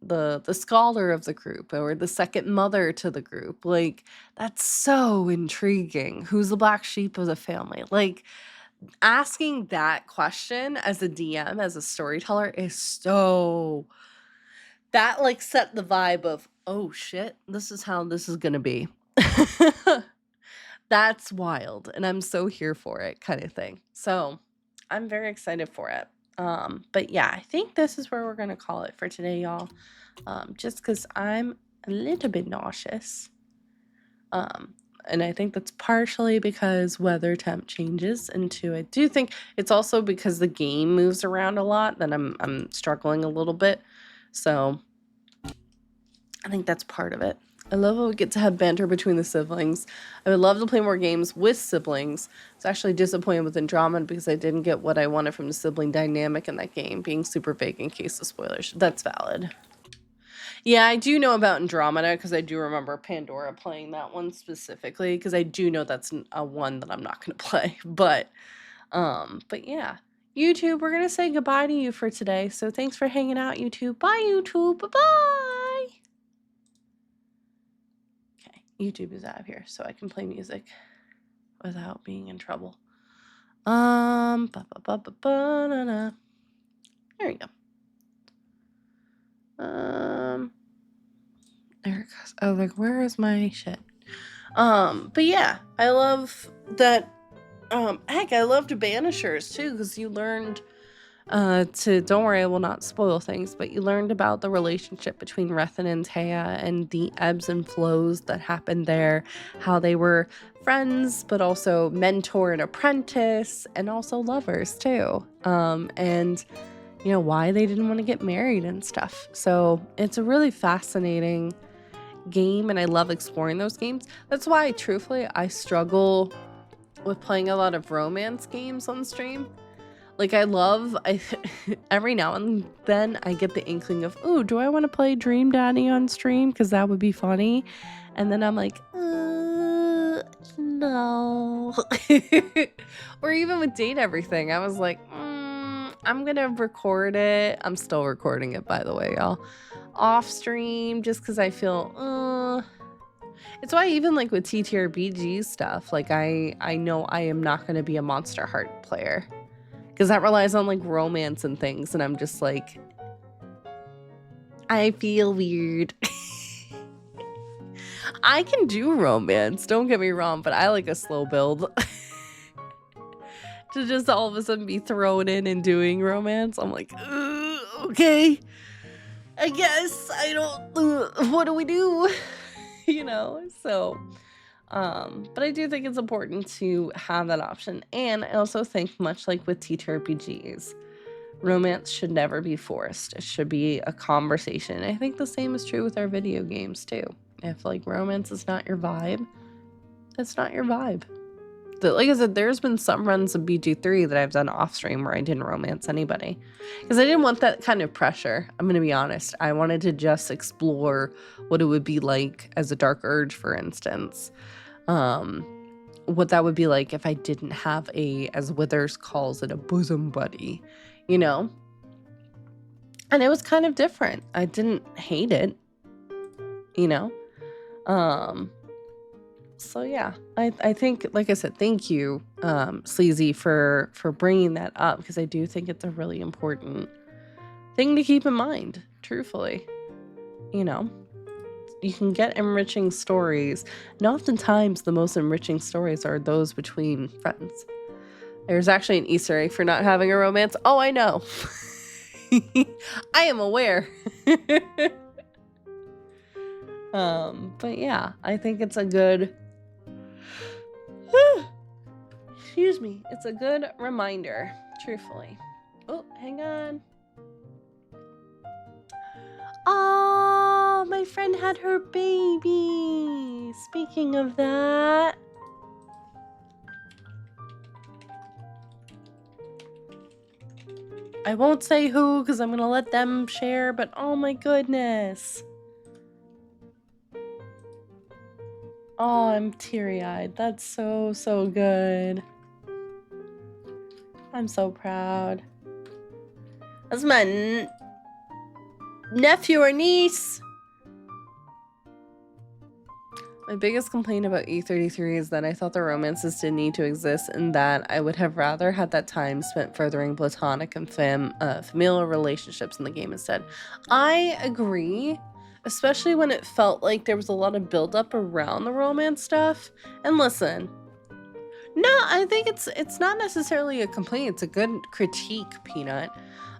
the scholar of the group or the second mother to the group. Like, that's so intriguing. Who's the black sheep of the family? Like, asking that question as a DM, as a storyteller, is so, that like set the vibe of, oh shit, this is how this is gonna be. That's wild, and I'm so here for it, kind of thing. So I'm very excited for it. But yeah, I think this is where we're gonna call it for today, y'all. Just because I'm a little bit nauseous. And I think that's partially because weather temp changes, and two, I do think it's also because the game moves around a lot that I'm struggling a little bit. So I think that's part of it. I love how we get to have banter between the siblings. I would love to play more games with siblings. It's actually disappointed with Andromeda because I didn't get what I wanted from the sibling dynamic in that game, being super vague in case of spoilers. That's valid. Yeah, I do know about Andromeda because I do remember Pandora playing that one specifically, because I do know that's a one that I'm not going to play. But yeah. YouTube, we're going to say goodbye to you for today. So thanks for hanging out, YouTube. Bye, YouTube. Bye-bye. Okay, YouTube is out of here, so I can play music without being in trouble. There we go. There it goes. I was like, where is my shit? But yeah, I love that. Heck, I loved Banishers too, because you learned don't worry, I will not spoil things, but you learned about the relationship between Rethan and Taya and the ebbs and flows that happened there, how they were friends, but also mentor and apprentice, and also lovers too. And you know, why they didn't want to get married and stuff. So it's a really fascinating game, and I love exploring those games. That's why, truthfully, I struggle with playing a lot of romance games on stream. Like, I every now and then I get the inkling of, ooh, do I want to play Dream Daddy on stream? Because that would be funny. And then I'm like, no. Or even with Date Everything, I was like, I'm gonna record it. I'm still recording it, by the way, y'all. Off stream, just because I feel, it's why even like with TTRPG stuff, like I know I am not gonna be a Monster Heart player. Because that relies on like romance and things, and I'm just like, I feel weird. I can do romance, don't get me wrong, but I like a slow build. To just all of a sudden be thrown in and doing romance, I'm like, okay, I guess I don't, what do we do? You know, so, but I do think it's important to have that option. And I also think, much like with TTRPGs, romance should never be forced. It should be a conversation. I think the same is true with our video games too. If like romance is not your vibe, it's not your vibe. Like I said, there's been some runs of BG3 that I've done off stream where I didn't romance anybody because I didn't want that kind of pressure. I'm going to be honest. I wanted to just explore what it would be like as a dark urge, for instance. What that would be like if I didn't have a, as Withers calls it, a bosom buddy, you know? And it was kind of different. I didn't hate it, you know? So yeah, I think, like I said, thank you, Sleazy, for bringing that up, because I do think it's a really important thing to keep in mind, truthfully. You know, you can get enriching stories, and oftentimes the most enriching stories are those between friends. There's actually an Easter egg for not having a romance. Oh, I know. I am aware. But yeah, I think it's a good... Excuse me. It's a good reminder, truthfully. Oh, hang on. Oh, my friend had her baby. Speaking of that. I won't say who because I'm going to let them share, but oh my goodness. Oh, I'm teary-eyed. That's so, so good. I'm so proud. That's my nephew or niece. My biggest complaint about E33 is that I thought the romances didn't need to exist, and that I would have rather had that time spent furthering platonic and familial relationships in the game instead. I agree. Especially when it felt like there was a lot of buildup around the romance stuff. And listen, no, I think it's not necessarily a complaint. It's a good critique, Peanut.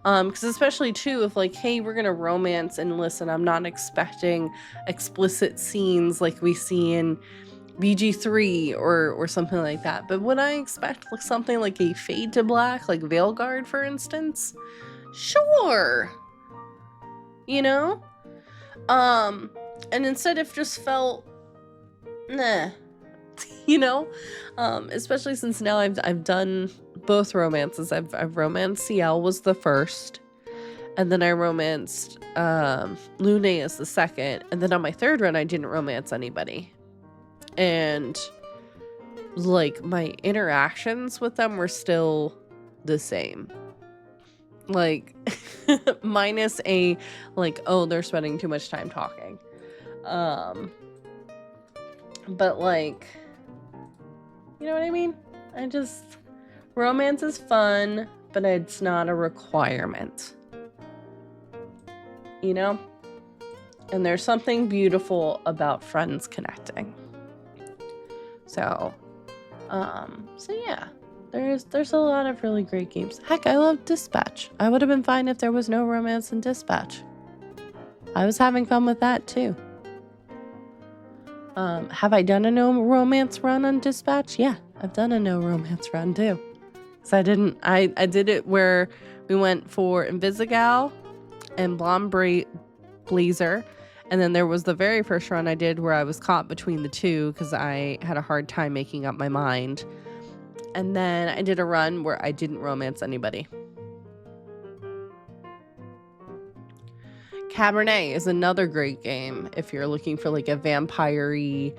Because especially too, if like, hey, we're gonna romance, and listen, I'm not expecting explicit scenes like we see in BG3 or something like that. But would I expect like something like a fade to black, like Veilguard, for instance? Sure. You know? And instead it just felt, nah, you know, especially since now I've done both romances. I've romanced CL was the first, and then I romanced, Lune as the second, and then on my third run, I didn't romance anybody. And like my interactions with them were still the same. Like, minus a, like, oh, they're spending too much time talking. But, like, you know what I mean? Romance is fun, but it's not a requirement. You know? And there's something beautiful about friends connecting. So yeah. There's a lot of really great games. Heck, I love Dispatch. I would have been fine if there was no romance in Dispatch. I was having fun with that too. Have I done a no romance run on Dispatch? Yeah, I've done a no romance run too. Cause I did it where we went for Invisigal and Blonde Blazer. And then there was the very first run I did where I was caught between the two because I had a hard time making up my mind. And then I did a run where I didn't romance anybody. Cabernet is another great game if you're looking for like a vampire-y,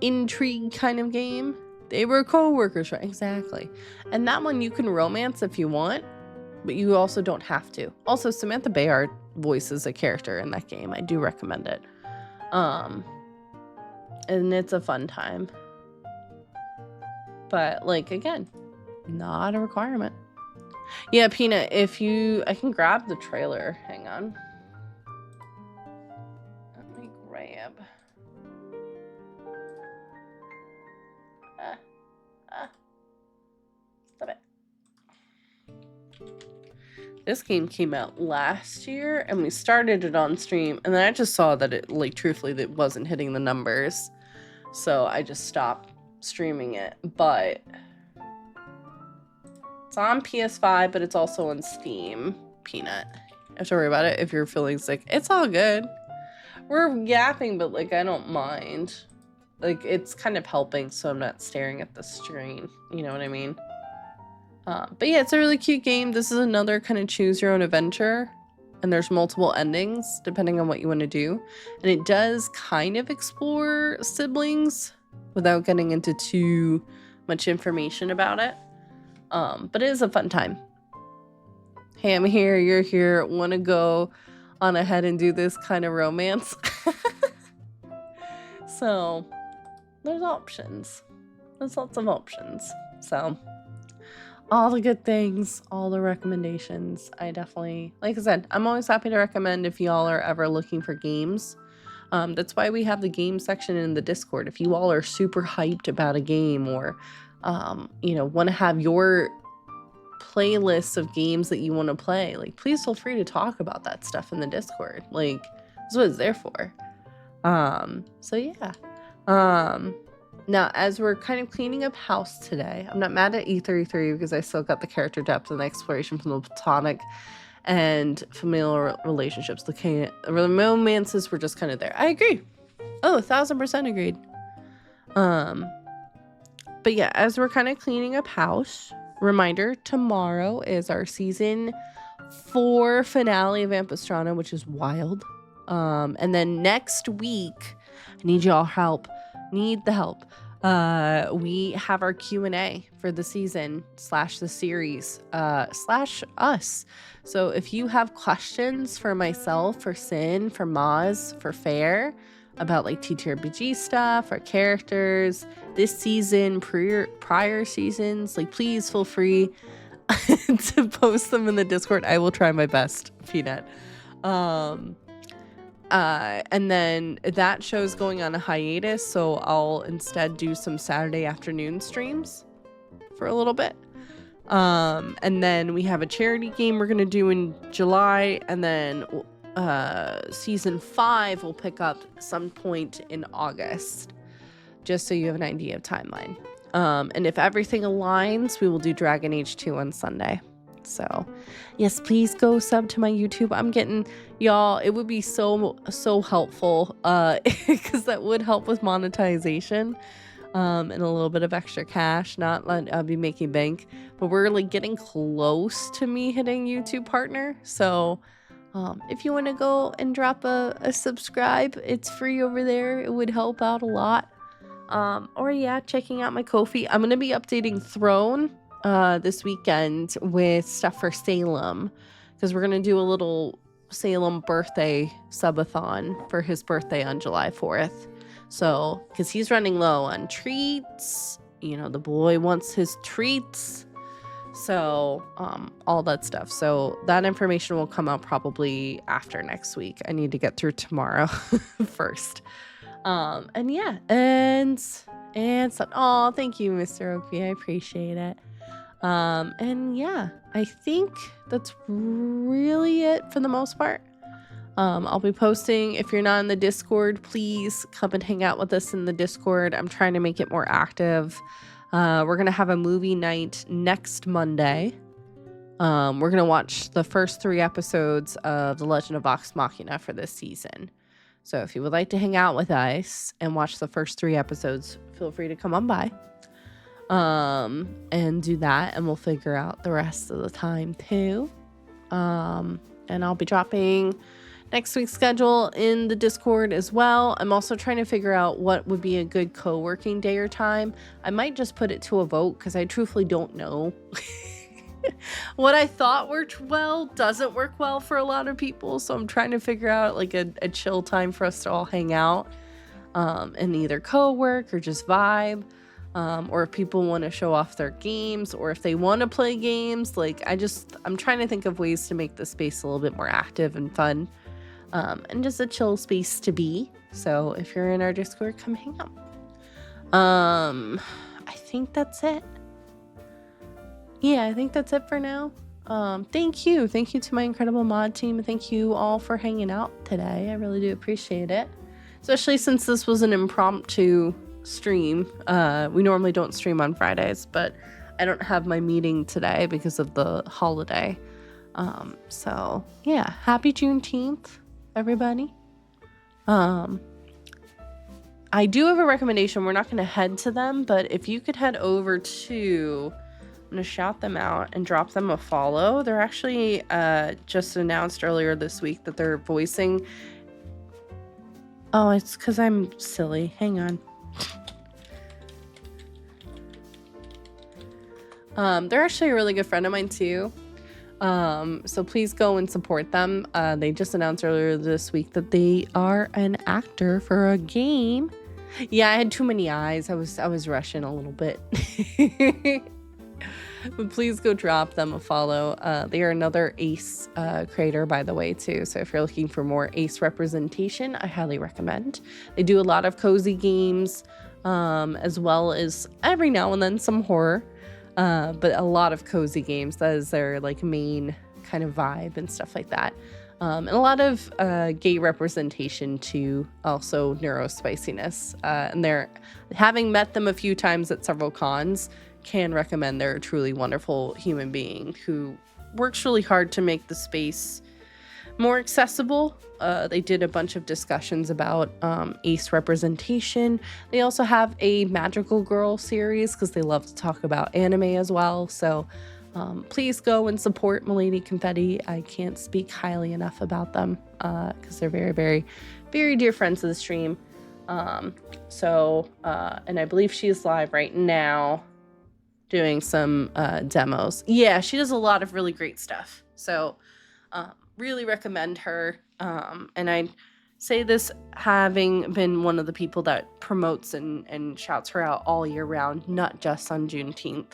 intrigue kind of game. They were co-workers, right? Exactly. And that one you can romance if you want, but you also don't have to. Also, Samantha Bayard voices a character in that game. I do recommend it. And it's a fun time. But like, again, not a requirement. Yeah, Peanut, I can grab the trailer. Hang on. Let me grab. Stop it. This game came out last year and we started it on stream, and then I just saw that it, like, truthfully, that wasn't hitting the numbers. So I just stopped streaming it. But it's on PS5, but it's also on Steam. Peanut. You have to worry about it if you're feeling sick. It's all good. We're yapping, but like, I don't mind. Like, it's kind of helping so I'm not staring at the screen. You know what I mean? But yeah, it's a really cute game. This is another kind of choose your own adventure. And there's multiple endings depending on what you want to do. And it does kind of explore siblings without getting into too much information about it. But it is a fun time. Hey, I'm here, you're here, want to go on ahead and do this kind of romance. So there's options. There's lots of options. So all the good things, all the recommendations. I definitely, like I said, I'm always happy to recommend if y'all are ever looking for games. That's why we have the game section in the Discord. If you all are super hyped about a game or, want to have your playlist of games that you want to play, like, please feel free to talk about that stuff in the Discord. Like, that's what it's there for. So yeah. Now, as we're kind of cleaning up house today, I'm not mad at E33 because I still got the character depth and the exploration from the platonic and familial relationships. The romances were just kind of there. I agree. Oh, 1000% agreed. But yeah, as we're kind of cleaning up house, reminder, tomorrow is our season 4 finale of Ampistrana, which is wild. And then next week, I need y'all help. Need the help. We have our Q&A for the season / the series / us. So if you have questions for myself, for Sin, for Maz, for Fair, about like TTRPG stuff or characters this season, prior seasons, like, please feel free to post them in the Discord. I will try my best, Peanut. And then that show's going on a hiatus, so I'll instead do some Saturday afternoon streams for a little bit. And then we have a charity game we're gonna do in July, and then season 5 will pick up some point in August, just so you have an idea of timeline. And if everything aligns, we will do Dragon Age 2 on Sunday. So yes, please go sub to my YouTube. I'm getting, y'all, it would be so helpful, because that would help with monetization, and a little bit of extra cash. Not like I'll be making bank, but we're like getting close to me hitting YouTube partner. So if you want to go and drop a subscribe, it's free over there. It would help out a lot. Or yeah, checking out my Ko-fi. I'm gonna be updating Throne this weekend with stuff for Salem, because we're gonna do a little Salem birthday subathon for his birthday on July 4th. So, because he's running low on treats, the boy wants his treats. So, all that stuff. So that information will come out probably after next week. I need to get through tomorrow first. And yeah, and so, oh, thank you, Mr. Oakley. I appreciate it. And yeah, I think that's really it for the most part. I'll be posting. If you're not in the Discord, please come and hang out with us in the Discord. I'm trying to make it more active. We're gonna have a movie night next Monday. We're gonna watch the first 3 episodes of The Legend of Vox Machina for this season. So if you would like to hang out with us and watch the first 3 episodes, feel free to come on by. And do that, and we'll figure out the rest of the time too. And I'll be dropping next week's schedule in the Discord as well. I'm also trying to figure out what would be a good co-working day or time. I might just put it to a vote because I truthfully don't know. what I thought worked well doesn't work well for a lot of people. So I'm trying to figure out like a chill time for us to all hang out and either co-work or just vibe. Or if people want to show off their games, or if they want to play games. Like I'm trying to think of ways to make the space a little bit more active and fun, and just a chill space to be. So if you're in our Discord, come hang out. I think that's it. Yeah, I think that's it for now. Thank you to my incredible mod team. Thank you all for hanging out today. I really do appreciate it, especially since this was an impromptu stream. We normally don't stream on Fridays, but I don't have my meeting today because of the holiday. So yeah, happy Juneteenth, everybody. I do have a recommendation. We're not going to head to them, but if you could head over to, I'm going to shout them out and drop them a follow. They're actually just announced earlier this week that they're voicing. Oh, it's because I'm silly. Hang on. They're actually a really good friend of mine too. So please go and support them. They just announced earlier this week that they are an actor for a game. Yeah, I had too many eyes. I was rushing a little bit. But please go drop them a follow. They are another Ace creator, by the way, too. So if you're looking for more Ace representation, I highly recommend. They do a lot of cozy games, as well as every now and then some horror. But a lot of cozy games. That is their like main kind of vibe and stuff like that. And a lot of gay representation too, also neurospiciness. And they're, having met them a few times at several cons, can recommend. They're a truly wonderful human being who works really hard to make the space more accessible. They did a bunch of discussions about Ace representation. They also have a Magical Girl series because they love to talk about anime as well. So please go and support Milady Confetti. I can't speak highly enough about them because they're very, very, very dear friends of the stream. And I believe she's live right now doing some demos. Yeah, she does a lot of really great stuff. So really recommend her. And I say this having been one of the people that promotes and shouts her out all year round, not just on Juneteenth.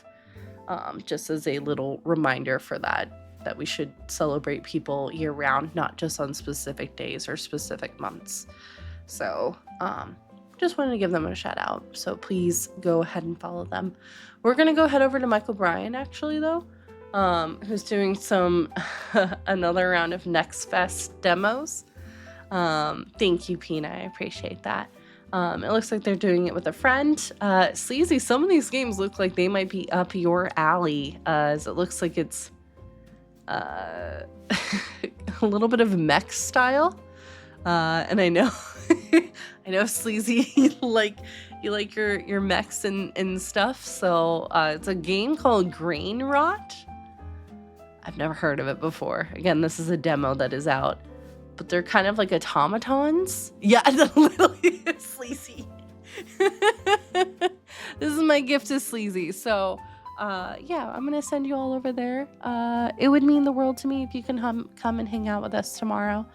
Just as a little reminder for that we should celebrate people year round, not just on specific days or specific months. So just wanted to give them a shout out. So please go ahead and follow them. We're going to go head over to Michael Bryan actually though. Who's doing some another round of Next Fest demos. Thank you, Pina. I appreciate that. It looks like they're doing it with a friend. Sleazy, some of these games look like they might be up your alley, as it looks like it's a little bit of mech style. And I know I know Sleazy, you like your mechs and stuff. So it's a game called Grain Rot. I've never heard of it before. Again, this is a demo that is out, but they're kind of like automatons. Yeah, literally Sleazy. This is my gift to Sleazy. So yeah, I'm gonna send you all over there. It would mean the world to me if you can come and hang out with us tomorrow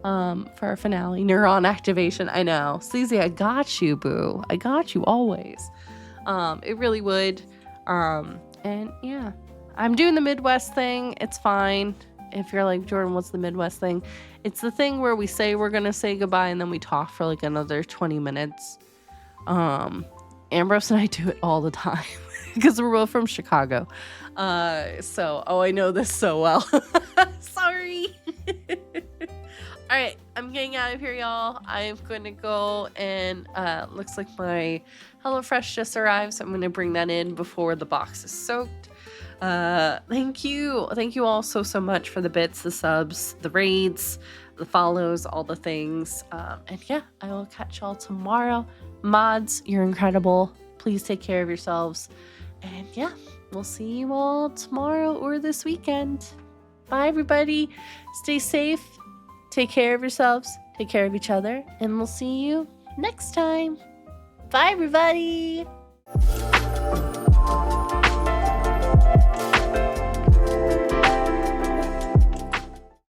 for our finale. Neuron activation. I know, Sleazy, I got you, boo. I got you always. It really would. And yeah, I'm doing the Midwest thing. It's fine. If you're like, Jordan, what's the Midwest thing? It's the thing where we say we're going to say goodbye and then we talk for like another 20 minutes. Ambrose and I do it all the time because we're both from Chicago. I know this so well. Sorry. All right, I'm getting out of here, y'all. I'm going to go and looks like my HelloFresh just arrived, so I'm going to bring that in before the box is soaked. Thank you all so much for the bits, the subs, the raids, the follows, all the things. And yeah, I will catch y'all tomorrow. Mods, you're incredible. Please take care of yourselves. And yeah, we'll see you all tomorrow or this weekend. Bye, everybody. Stay safe. Take care of yourselves. Take care of each other. And we'll see you next time. Bye, everybody.